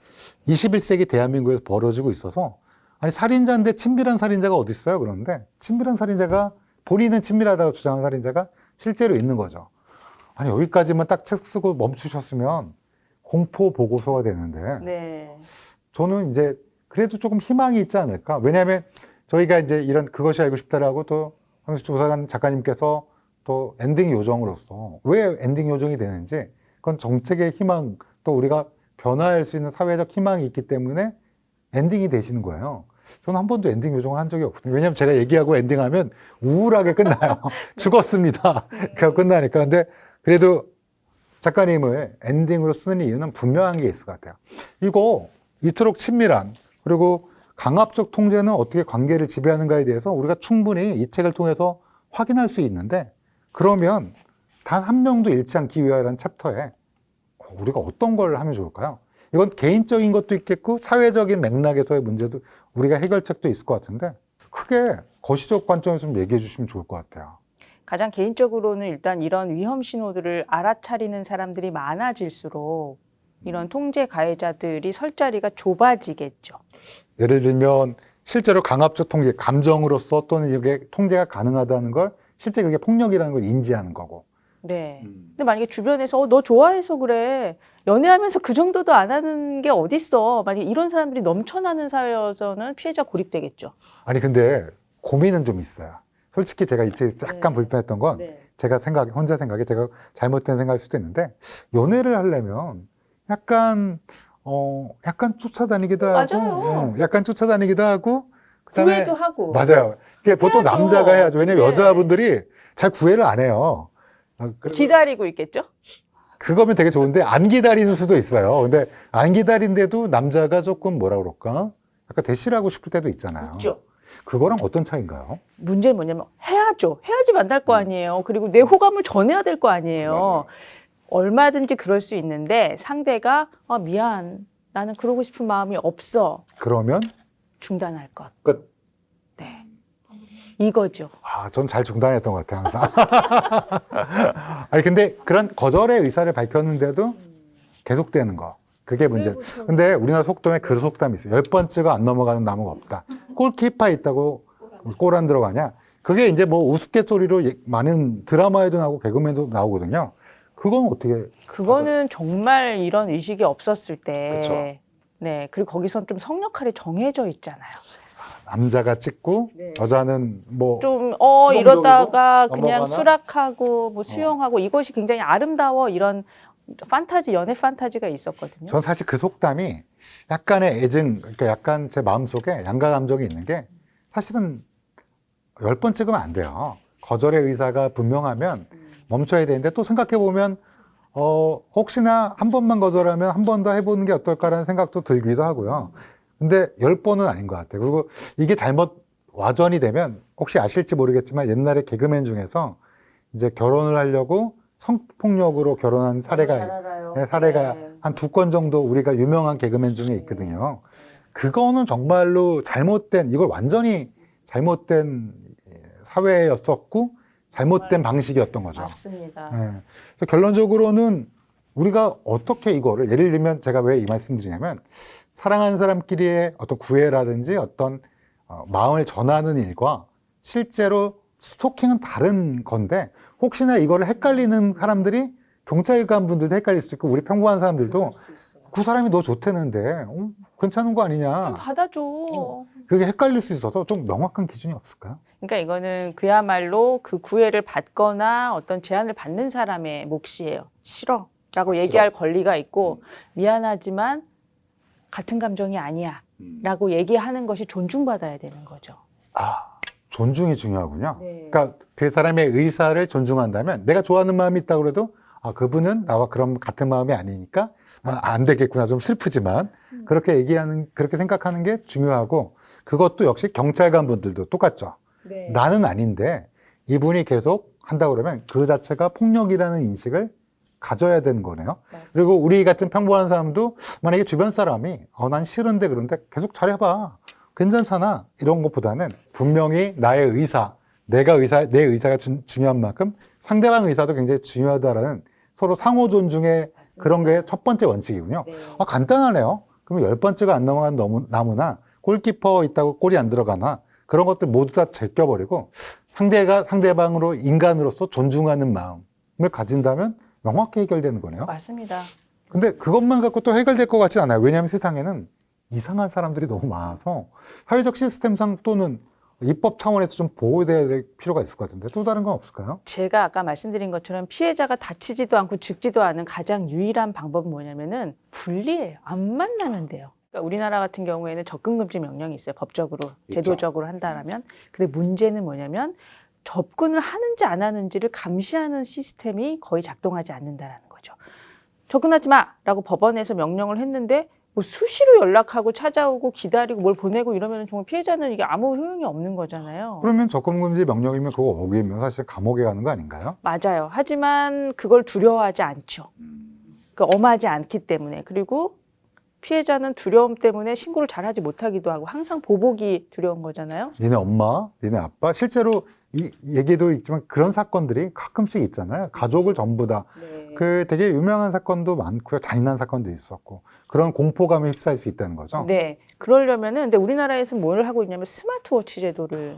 21세기 대한민국에서 벌어지고 있어서 아니 살인자인데 친밀한 살인자가 어디 있어요? 그런데 친밀한 살인자가 본인은 친밀하다고 주장하는 살인자가 실제로 있는 거죠. 아니 여기까지만 딱 책 쓰고 멈추셨으면 공포 보고서가 되는데 네. 저는 이제 그래도 조금 희망이 있지 않을까? 왜냐하면 저희가 이제 이런 그것이 알고 싶다라고 또 황수 조사관 작가님께서 또 엔딩 요정으로서 왜 엔딩 요정이 되는지 그건 정책의 희망 또 우리가 변화할 수 있는 사회적 희망이 있기 때문에 엔딩이 되시는 거예요. 저는 한 번도 엔딩 요정을 한 적이 없거든요. 왜냐하면 제가 얘기하고 엔딩하면 우울하게 끝나요. 죽었습니다. 그래서 끝나니까. 근데 그래도 작가님을 엔딩으로 쓰는 이유는 분명한 게 있을 것 같아요. 이거 이토록 친밀한 그리고 강압적 통제는 어떻게 관계를 지배하는가에 대해서 우리가 충분히 이 책을 통해서 확인할 수 있는데 그러면 단 한 명도 잃지 않기 위하여라는 챕터에 우리가 어떤 걸 하면 좋을까요? 이건 개인적인 것도 있겠고 사회적인 맥락에서의 문제도 우리가 해결책도 있을 것 같은데 크게 거시적 관점에서 좀 얘기해 주시면 좋을 것 같아요. 가장 개인적으로는 일단 이런 위험 신호들을 알아차리는 사람들이 많아질수록 이런 통제 가해자들이 설 자리가 좁아지겠죠. 예를 들면 실제로 강압적 통제, 감정으로서 또는 이게 통제가 가능하다는 걸 실제 그게 폭력이라는 걸 인지하는 거고. 네. 근데 만약에 주변에서 너 좋아해서 그래. 연애하면서 그 정도도 안 하는 게 어딨어. 만약에 이런 사람들이 넘쳐나는 사회여서는 피해자 고립되겠죠. 아니 근데 고민은 좀 있어요. 솔직히 제가 이제 약간 네. 불편했던 건 제가 혼자 생각에 제가 잘못된 생각일 수도 있는데 연애를 하려면 약간 쫓아다니기도 하고, 맞아요. 약간 쫓아다니기도 하고, 그다음에 구애도 하고. 맞아요. 그게 보통 해야죠. 남자가 해야죠. 왜냐면 네. 여자분들이 잘 구애를 안 해요. 기다리고 있겠죠? 그거면 되게 좋은데 안 기다리는 수도 있어요. 근데 안 기다린데도 남자가 조금 뭐라 그럴까? 약간 대시를 하고 싶을 때도 있잖아요. 있죠. 그거랑 어떤 차이인가요? 문제는 뭐냐면 해야죠. 해야지 만날 거 아니에요. 그리고 내 호감을 전해야 될 거 아니에요. 맞아요. 얼마든지 그럴 수 있는데 상대가 미안. 나는 그러고 싶은 마음이 없어. 그러면 중단할 것. 끝. 네. 이거죠. 전 잘 중단했던 것 같아요, 항상. 아니, 근데 그런 거절의 의사를 밝혔는데도 계속되는 거. 그게 문제. 근데 우리나라 속담에 그 속담이 있어요. 10번 안 넘어가는 나무가 없다. 골키퍼 있다고 골 안 들어가냐? 그게 이제 뭐 우스갯소리로 많은 드라마에도 나오고 개그맨도 나오거든요. 그건 어떻게. 그거는 정말 이런 의식이 없었을 때. 그쵸. 네. 그리고 거기선 좀 성역할이 정해져 있잖아요. 남자가 찍고 네. 여자는 뭐. 좀 수동적이고 이러다가 그냥 넘어가나? 수락하고 뭐 수용하고 이것이 굉장히 아름다워 이런 판타지 연애 판타지가 있었거든요. 전 사실 그 속담이 약간의 애증, 그러니까 약간 제 마음속에 양가 감정이 있는 게 사실은 10번 찍으면 안 돼요. 거절의 의사가 분명하면 멈춰야 되는데 또 생각해보면 혹시나 한 번만 거절하면 한 번 더 해보는 게 어떨까라는 생각도 들기도 하고요. 근데 10번은 아닌 것 같아요. 그리고 이게 잘못 와전이 되면 혹시 아실지 모르겠지만 옛날에 개그맨 중에서 이제 결혼을 하려고 성폭력으로 결혼한 사례가 한 2건 정도 우리가 유명한 개그맨 중에 있거든요. 그거는 정말로 잘못된, 이걸 완전히 잘못된 사회였었고 잘못된 방식이었던 거죠. 맞습니다. 네. 그래서 결론적으로는 우리가 어떻게 이거를, 예를 들면 제가 왜 이 말씀드리냐면 사랑하는 사람끼리의 어떤 구애라든지 어떤 마음을 전하는 일과 실제로 스토킹은 다른 건데 혹시나 이거를 헷갈리는 사람들이 경찰관 분들도 헷갈릴 수 있고 우리 평범한 사람들도 그 사람이 너 좋다는데 괜찮은 거 아니냐. 받아줘. 그게 헷갈릴 수 있어서 좀 명확한 기준이 없을까요? 그러니까 이거는 그야말로 그 구애를 받거나 어떤 제안을 받는 사람의 몫이에요. 싫어. 라고 얘기할 권리가 있고 미안하지만 같은 감정이 아니야. 라고 얘기하는 것이 존중받아야 되는 거죠. 존중이 중요하군요. 네. 그러니까 그 사람의 의사를 존중한다면 내가 좋아하는 마음이 있다고 그래도 그분은 나와 그런 같은 마음이 아니니까 안 되겠구나. 좀 슬프지만 그렇게 그렇게 생각하는 게 중요하고 그것도 역시 경찰관 분들도 똑같죠. 네. 나는 아닌데 이분이 계속 한다고 그러면 그 자체가 폭력이라는 인식을 가져야 되는 거네요. 맞습니다. 그리고 우리 같은 평범한 사람도 만약에 주변 사람이 난 싫은데 그런데 계속 잘해봐. 괜찮잖아. 이런 것보다는 분명히 나의 의사, 내 의사가 중요한 만큼 상대방 의사도 굉장히 중요하다라는 서로 상호 존중의 맞습니다. 그런 게 첫 번째 원칙이군요. 네. 간단하네요. 그러면 10번째가 안 넘어간 나무나 골키퍼 있다고 골이 안 들어가나 그런 것들 모두 다 제껴버리고 상대방으로 인간으로서 존중하는 마음을 가진다면 명확히 해결되는 거네요. 맞습니다. 근데 그것만 갖고 또 해결될 것 같진 않아요. 왜냐하면 세상에는 이상한 사람들이 너무 많아서 사회적 시스템상 또는 입법 차원에서 좀 보호돼야 될 필요가 있을 것 같은데 또 다른 건 없을까요? 제가 아까 말씀드린 것처럼 피해자가 다치지도 않고 죽지도 않은 가장 유일한 방법은 뭐냐면은 분리해요. 안 만나면 돼요. 그러니까 우리나라 같은 경우에는 접근금지 명령이 있어요. 법적으로, 있죠. 제도적으로 한다라면. 근데 문제는 뭐냐면 접근을 하는지 안 하는지를 감시하는 시스템이 거의 작동하지 않는다라는 거죠. 접근하지 마라고 법원에서 명령을 했는데 뭐 수시로 연락하고 찾아오고 기다리고 뭘 보내고 이러면 정말 피해자는 이게 아무 효용이 없는 거잖아요. 그러면 접근금지 명령이면 그거 어기면 사실 감옥에 가는 거 아닌가요? 맞아요. 하지만 그걸 두려워하지 않죠. 그 엄하지 않기 때문에. 그리고 피해자는 두려움 때문에 신고를 잘하지 못하기도 하고 항상 보복이 두려운 거잖아요. 니네 엄마, 니네 아빠, 실제로 이 얘기도 있지만 그런 사건들이 가끔씩 있잖아요. 가족을 전부 다. 네. 그 되게 유명한 사건도 많고요. 잔인한 사건도 있었고. 그런 공포감에 휩싸일 수 있다는 거죠. 네. 그러려면은 근데 우리나라에서는 뭘 하고 있냐면 스마트워치 제도를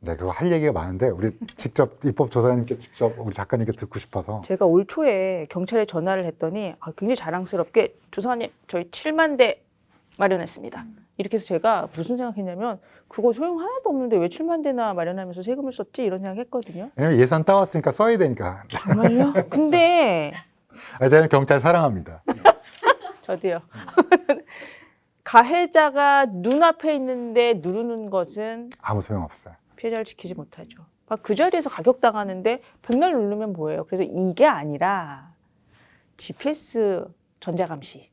네, 그거 할 얘기가 많은데 우리 직접 입법조사님께 직접 우리 작가님께 듣고 싶어서. 제가 올 초에 경찰에 전화를 했더니 굉장히 자랑스럽게 조사관님 저희 7만 대 마련했습니다. 이렇게 해서 제가 무슨 생각했냐면 그거 소용 하나도 없는데 왜 7만 대나 마련하면서 세금을 썼지 이런 생각했거든요. 왜냐면 예산 따왔으니까 써야 되니까. 정말요? 근데 저는 경찰 사랑합니다. 저도요. 가해자가 눈앞에 있는데 누르는 것은 아무 소용없어요. 피해자를 지키지 못하죠. 그 자리에서 가격당하는데 백날 누르면 뭐예요? 그래서 이게 아니라 GPS 전자감시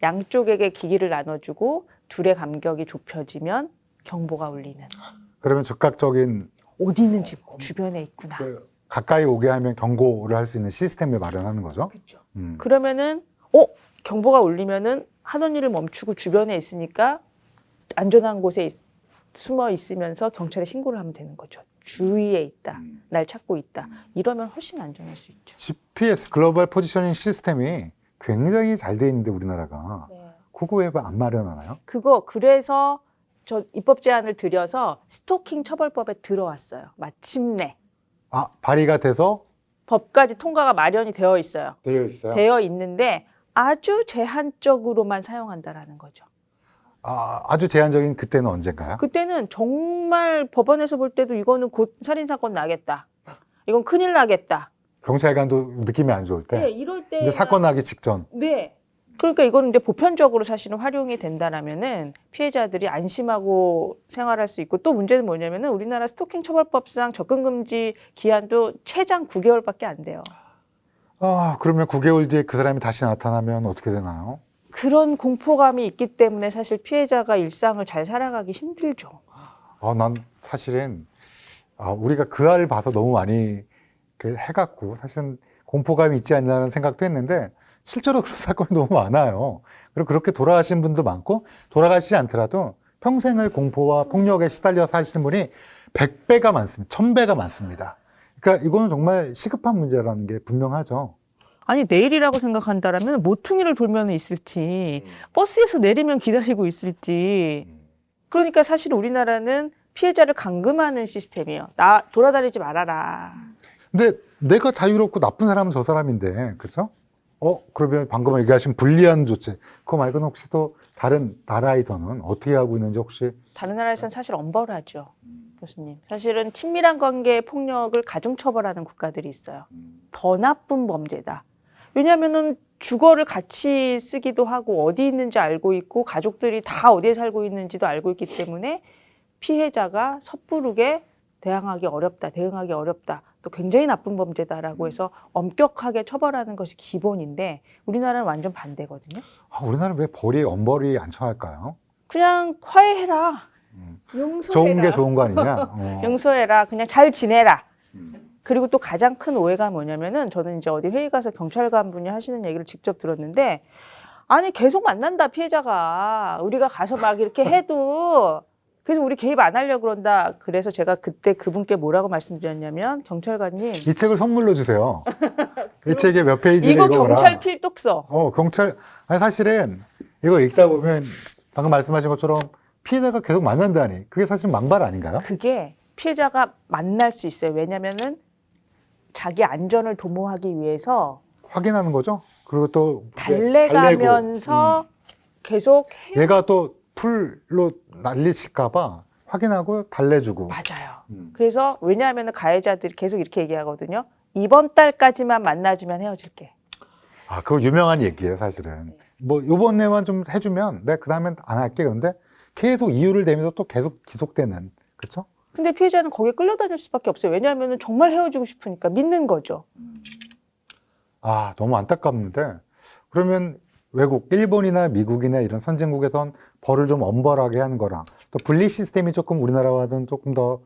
양쪽에게 기기를 나눠주고 둘의 간격이 좁혀지면 경보가 울리는 그러면 즉각적인 어디 있는지 주변에 있구나. 가까이 오게 하면 경고를 할 수 있는 시스템을 마련하는 거죠. 그렇죠. 음. 그러면은 경보가 울리면은 하던 일을 멈추고 주변에 있으니까 안전한 곳에 숨어 있으면서 경찰에 신고를 하면 되는 거죠. 주위에 있다. 날 찾고 있다. 이러면 훨씬 안전할 수 있죠. GPS 글로벌 포지셔닝 시스템이 굉장히 잘 돼 있는데 우리나라가 네. 그거 왜 안 마련하나요? 그래서 저 입법 제안을 드려서 스토킹 처벌법에 들어왔어요. 마침내. 아, 발의가 돼서 법까지 통과가 마련이 되어 있어요. 되어 있어요. 되어 있는데 아주 제한적으로만 사용한다라는 거죠. 아주 제한적인 그때는 언젠가요? 그때는 정말 법원에서 볼 때도 이거는 곧 살인사건 나겠다. 이건 큰일 나겠다. 경찰관도 느낌이 안 좋을 때. 네, 이럴 때 이제 사건 나기 직전. 네. 그러니까 이거는 이제 보편적으로 사실은 활용이 된다라면은 피해자들이 안심하고 생활할 수 있고 또 문제는 뭐냐면은 우리나라 스토킹 처벌법상 접근 금지 기한도 최장 9개월밖에 안 돼요. 그러면 9개월 뒤에 그 사람이 다시 나타나면 어떻게 되나요? 그런 공포감이 있기 때문에 사실 피해자가 일상을 잘 살아가기 힘들죠. 난 사실은 우리가 그 알을 봐서 너무 많이 해갖고 사실은 공포감이 있지 않냐는 생각도 했는데 실제로 그런 사건이 너무 많아요. 그리고 그렇게 돌아가신 분도 많고 돌아가시지 않더라도 평생을 공포와 폭력에 시달려 사시는 분이 100배가 많습니다. 1000배가 많습니다. 그러니까 이거는 정말 시급한 문제라는 게 분명하죠. 아니 내일이라고 생각한다라면 모퉁이를 돌면 있을지 버스에서 내리면 기다리고 있을지 그러니까 사실 우리나라는 피해자를 감금하는 시스템이에요. 나 돌아다니지 말아라. 근데 내가 자유롭고 나쁜 사람은 저 사람인데 그죠? 그러면 방금 얘기하신 불리한 조치 그거 말고는 혹시 또 다른 나라에서는 어떻게 하고 있는지 혹시 다른 나라에서는 사실 엄벌하죠. 교수님. 사실은 친밀한 관계의 폭력을 가중처벌하는 국가들이 있어요. 더 나쁜 범죄다. 왜냐하면은 주거를 같이 쓰기도 하고 어디 있는지 알고 있고 가족들이 다 어디에 살고 있는지도 알고 있기 때문에 피해자가 섣부르게 대응하기 어렵다. 또 굉장히 나쁜 범죄다라고 해서 엄격하게 처벌하는 것이 기본인데 우리나라는 완전 반대거든요. 우리나라는 왜 엄벌이 안 청할까요? 그냥 화해해라. 용서해라. 좋은 게 좋은 거 아니냐? 용서해라. 그냥 잘 지내라. 그리고 또 가장 큰 오해가 뭐냐면은 저는 이제 어디 회의 가서 경찰관 분이 하시는 얘기를 직접 들었는데 아니 계속 만난다 피해자가 우리가 가서 막 이렇게 해도 그래서 우리 개입 안 하려고 그런다. 그래서 제가 그때 그분께 뭐라고 말씀드렸냐면 경찰관님 이 책을 선물로 주세요. 이 책에 몇 페이지를 이거 읽어보라. 경찰 필독서. 아니 사실은 이거 읽다 보면 방금 말씀하신 것처럼 피해자가 계속 만난다니 그게 사실 망발 아닌가요? 그게 피해자가 만날 수 있어요. 왜냐면은 자기 안전을 도모하기 위해서 확인하는 거죠. 그리고 또 달래가면서 계속 해요. 얘가 또 풀로 날리실까봐 확인하고 달래주고. 맞아요. 그래서 왜냐하면 가해자들이 계속 이렇게 얘기하거든요. 이번 달까지만 만나주면 헤어질게. 그거 유명한 얘기예요, 사실은. 뭐 요번에만 좀 해주면 내가 그 다음엔 안 할게. 그런데 계속 이유를 대면서 또 계속 지속되는, 그렇죠? 근데 피해자는 거기에 끌려다닐 수밖에 없어요. 왜냐하면 정말 헤어지고 싶으니까 믿는 거죠. 너무 안타깝는데 그러면 외국, 일본이나 미국이나 이런 선진국에선 벌을 좀 엄벌하게 하는 거랑 또 분리 시스템이 조금 우리나라와는 좀 더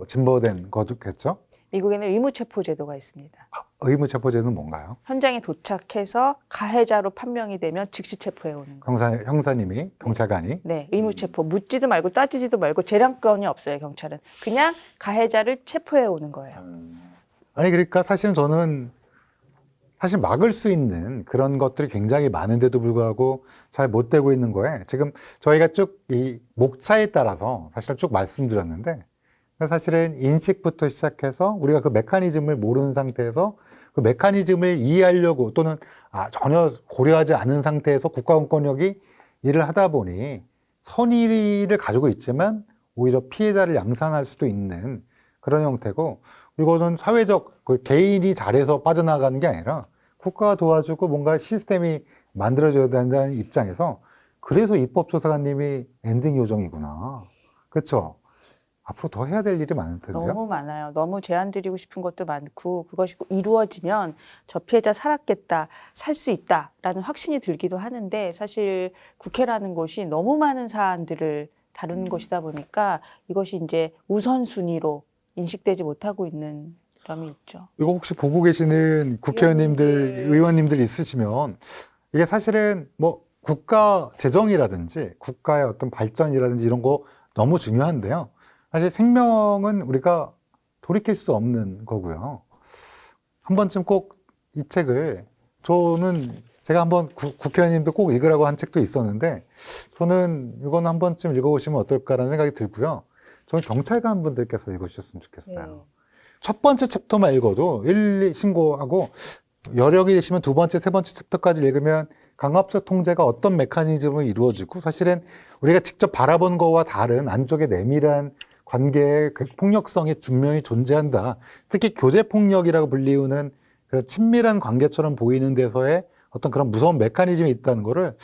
진보된 거겠죠? 미국에는 의무체포 제도가 있습니다. 의무체포제는 뭔가요? 현장에 도착해서 가해자로 판명이 되면 즉시 체포해 오는 거예요. 형사님이, 경찰관이. 네, 의무체포. 묻지도 말고 따지지도 말고 재량권이 없어요, 경찰은. 그냥 가해자를 체포해 오는 거예요. 아니, 그러니까 사실은 저는 사실 막을 수 있는 그런 것들이 굉장히 많은데도 불구하고 잘 못 되고 있는 거에 지금 저희가 쭉 이 목차에 따라서 사실 쭉 말씀드렸는데 사실은 인식부터 시작해서 우리가 그 메커니즘을 모르는 상태에서 그 메커니즘을 이해하려고 또는 전혀 고려하지 않은 상태에서 국가공권력이 일을 하다 보니 선의를 가지고 있지만 오히려 피해자를 양산할 수도 있는 그런 형태고, 이것은 사회적 그 개인이 잘해서 빠져나가는 게 아니라 국가가 도와주고 뭔가 시스템이 만들어져야 된다는 입장에서 그래서 입법조사관님이 엔딩 요정이구나. 그렇죠? 앞으로 더 해야 될 일이 많을 텐데요. 너무 많아요. 너무 제안 드리고 싶은 것도 많고 그것이 이루어지면 저 피해자 살았겠다, 살 수 있다라는 확신이 들기도 하는데 사실 국회라는 곳이 너무 많은 사안들을 다루는 곳이다 보니까 이것이 이제 우선순위로 인식되지 못하고 있는 점이 있죠. 이거 혹시 보고 계시는 국회의원님들, 의원님들 있으시면 이게 사실은 뭐 국가 재정이라든지 국가의 어떤 발전이라든지 이런 거 너무 중요한데요. 사실 생명은 우리가 돌이킬 수 없는 거고요. 한 번쯤 꼭 이 책을 제가 한번 국회의원님들 꼭 읽으라고 한 책도 있었는데 저는 이건 한 번쯤 읽어보시면 어떨까라는 생각이 들고요. 저는 경찰관 분들께서 읽으셨으면 좋겠어요. 네. 첫 번째 챕터만 읽어도 1, 2 신고하고 여력이 되시면 두 번째, 세 번째 챕터까지 읽으면 강압적 통제가 어떤 메커니즘으로 이루어지고 사실은 우리가 직접 바라본 거와 다른 안쪽에 내밀한 관계의 그 폭력성이 분명히 존재한다. 특히 교제폭력이라고 불리우는 그런 친밀한 관계처럼 보이는 데서의 어떤 그런 무서운 메커니즘이 있다는 거를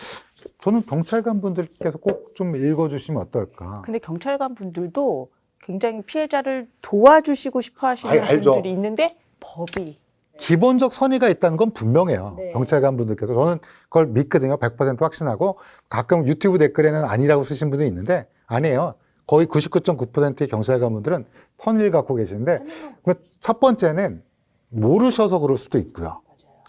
저는 경찰관 분들께서 꼭 좀 읽어주시면 어떨까. 근데 경찰관 분들도 굉장히 피해자를 도와주시고 싶어 하시는 알죠. 분들이 있는데 법이 기본적 선의가 있다는 건 분명해요. 네. 경찰관 분들께서. 저는 그걸 믿거든요. 100% 확신하고 가끔 유튜브 댓글에는 아니라고 쓰신 분도 있는데 아니에요. 거의 99.9%의 경찰관 분들은 선의를 갖고 계시는데 첫 번째는 모르셔서 그럴 수도 있고요.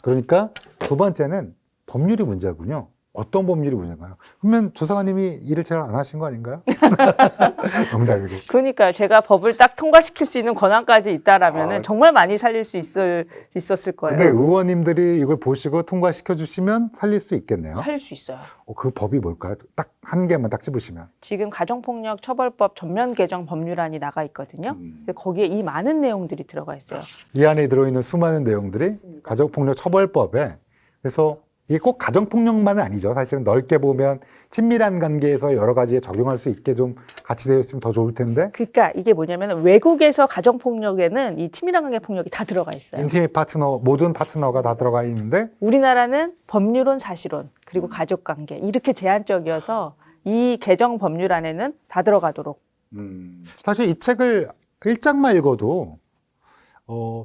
그러니까 두 번째는 법률이 문제군요. 어떤 법률이 문제인가요? 그러면 조사관님이 일을 잘 안 하신 거 아닌가요? 농담이고. 그러니까요. 제가 법을 딱 통과시킬 수 있는 권한까지 있다라면은 정말 많이 살릴 수 있었을 거예요. 근데 의원님들이 이걸 보시고 통과시켜 주시면 살릴 수 있겠네요. 살릴 수 있어요. 그 법이 뭘까요? 딱 한 개만 딱 집으시면. 지금 가정폭력 처벌법 전면 개정 법률안이 나가 있거든요. 근데 거기에 이 많은 내용들이 들어가 있어요. 이 안에 들어있는 수많은 내용들이 맞습니다. 가정폭력 처벌법에, 그래서 이게 꼭 가정폭력만은 아니죠. 사실은 넓게 보면 친밀한 관계에서 여러 가지에 적용할 수 있게 좀 같이 되어 있으면 더 좋을 텐데, 그러니까 이게 뭐냐면 외국에서 가정폭력에는 이 치밀한 관계 폭력이 다 들어가 있어요. 인티밋 파트너, 모든 파트너가 다 들어가 있는데 우리나라는 법률론, 사실론, 그리고 가족관계 이렇게 제한적이어서 이 개정 법률안에는 다 들어가도록. 사실 이 책을 1장만 읽어도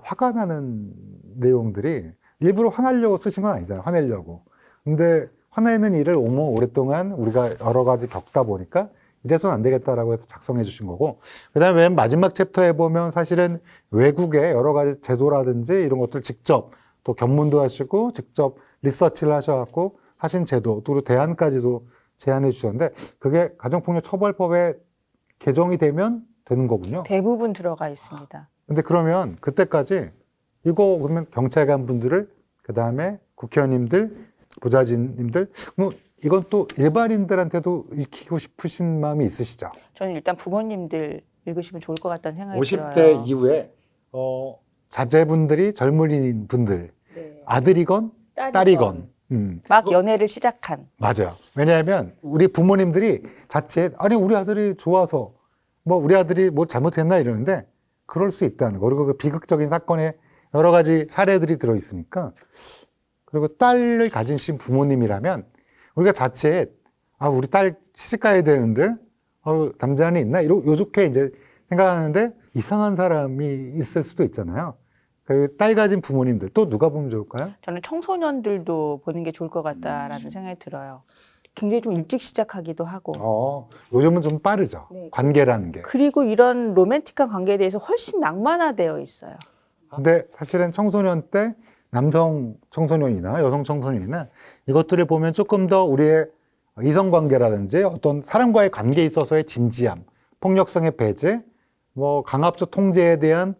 화가 나는 내용들이 일부러 화나려고 쓰신 건 아니잖아요. 화내려고. 근데 화내는 일을 오랫동안 우리가 여러 가지 겪다 보니까 이래서는 안 되겠다라고 해서 작성해 주신 거고, 그 다음에 맨 마지막 챕터에 보면 사실은 외국의 여러 가지 제도라든지 이런 것들 직접 또 견문도 하시고 직접 리서치를 하셔갖고 하신 제도, 또 대안까지도 제안해 주셨는데 그게 가정폭력 처벌법에 개정이 되면 되는 거군요. 대부분 들어가 있습니다. 근데 그러면 그때까지 이거 그러면 경찰관 분들을, 그 다음에 국회의원님들, 보좌진님들, 뭐 이건 또 일반인들한테도 읽히고 싶으신 마음이 있으시죠? 저는 일단 부모님들 읽으시면 좋을 것 같다는 생각이 50대 들어요. 이후에 자제분들이 젊은이 분들, 네. 아들이건 딸이건. 막 연애를 시작한. 맞아요. 왜냐하면 우리 부모님들이 자칫 아니 우리 아들이 좋아서 뭐 우리 아들이 뭐 잘못했나 이러는데 그럴 수 있다는 거. 그리고 그 비극적인 사건에 여러 가지 사례들이 들어 있으니까. 그리고 딸을 가지신 부모님이라면 우리가 자칫 우리 딸 시집 가야 되는데 남자는 있나 요렇게 이제 생각하는데 이상한 사람이 있을 수도 있잖아요. 그 딸 가진 부모님들 또 누가 보면 좋을까요? 저는 청소년들도 보는 게 좋을 것 같다라는 생각이 들어요. 굉장히 좀 일찍 시작하기도 하고. 요즘은 좀 빠르죠. 네. 관계라는 게. 그리고 이런 로맨틱한 관계에 대해서 훨씬 낭만화되어 있어요. 근데 사실은 청소년 때 남성 청소년이나 여성 청소년이나 이것들을 보면 조금 더 우리의 이성관계라든지 어떤 사람과의 관계에 있어서의 진지함, 폭력성의 배제, 뭐 강압적 통제에 대한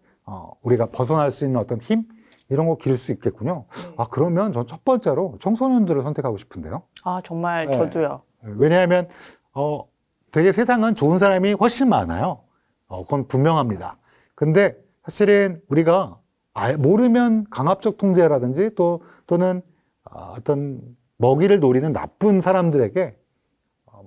우리가 벗어날 수 있는 어떤 힘 이런 거 기를 수 있겠군요. 아 그러면 전 첫 번째로 청소년들을 선택하고 싶은데요. 아, 정말 네. 저도요. 왜냐하면 되게 세상은 좋은 사람이 훨씬 많아요. 그건 분명합니다. 근데 사실은 우리가 모르면 강압적 통제라든지 또는 어떤 먹이를 노리는 나쁜 사람들에게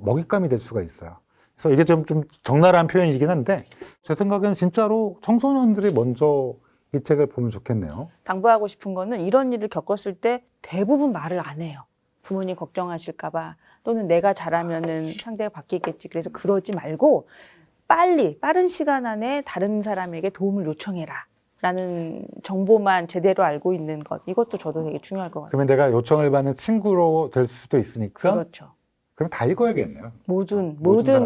먹잇감이 될 수가 있어요. 그래서 이게 좀 적나라한 표현이긴 한데 제 생각에는 진짜로 청소년들이 먼저 이 책을 보면 좋겠네요. 당부하고 싶은 거는 이런 일을 겪었을 때 대부분 말을 안 해요. 부모님 걱정하실까봐 또는 내가 잘하면은 상대가 바뀌겠지. 그래서 그러지 말고 빠른 시간 안에 다른 사람에게 도움을 요청해라. 라는 정보만 제대로 알고 있는 것. 이것도 저도 되게 중요할 것 같아요. 그러면 내가 요청을 받는 친구로 될 수도 있으니까 그렇죠. 그럼 다 읽어야겠네요. 모든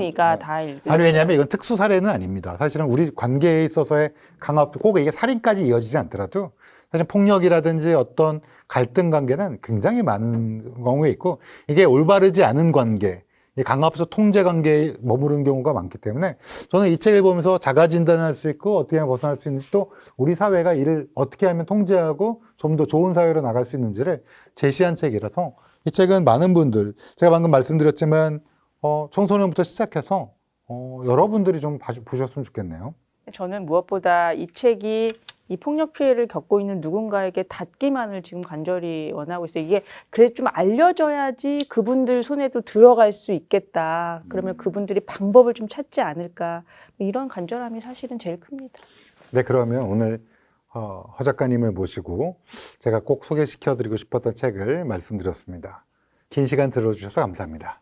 이가 사람들. 다 읽고. 아니 왜냐하면 이건 특수 사례는 아닙니다. 사실은 우리 관계에 있어서의 강압, 꼭 이게 살인까지 이어지지 않더라도 사실 폭력이라든지 어떤 갈등 관계는 굉장히 많은 경우에 있고 이게 올바르지 않은 관계, 이 강압적 통제 관계에 머무른 경우가 많기 때문에 저는 이 책을 보면서 자가 진단할 수 있고 어떻게 하면 벗어날 수 있는지 또 우리 사회가 이를 어떻게 하면 통제하고 좀 더 좋은 사회로 나갈 수 있는지를 제시한 책이라서 이 책은 많은 분들, 제가 방금 말씀드렸지만 청소년부터 시작해서 여러분들이 좀 보셨으면 좋겠네요. 저는 무엇보다 이 책이 이 폭력 피해를 겪고 있는 누군가에게 닿기만을 지금 간절히 원하고 있어요. 이게 그래 좀 알려져야지 그분들 손에도 들어갈 수 있겠다. 그러면 그분들이 방법을 좀 찾지 않을까. 이런 간절함이 사실은 제일 큽니다. 네, 그러면 오늘 허 작가님을 모시고 제가 꼭 소개시켜드리고 싶었던 책을 말씀드렸습니다. 긴 시간 들어주셔서 감사합니다.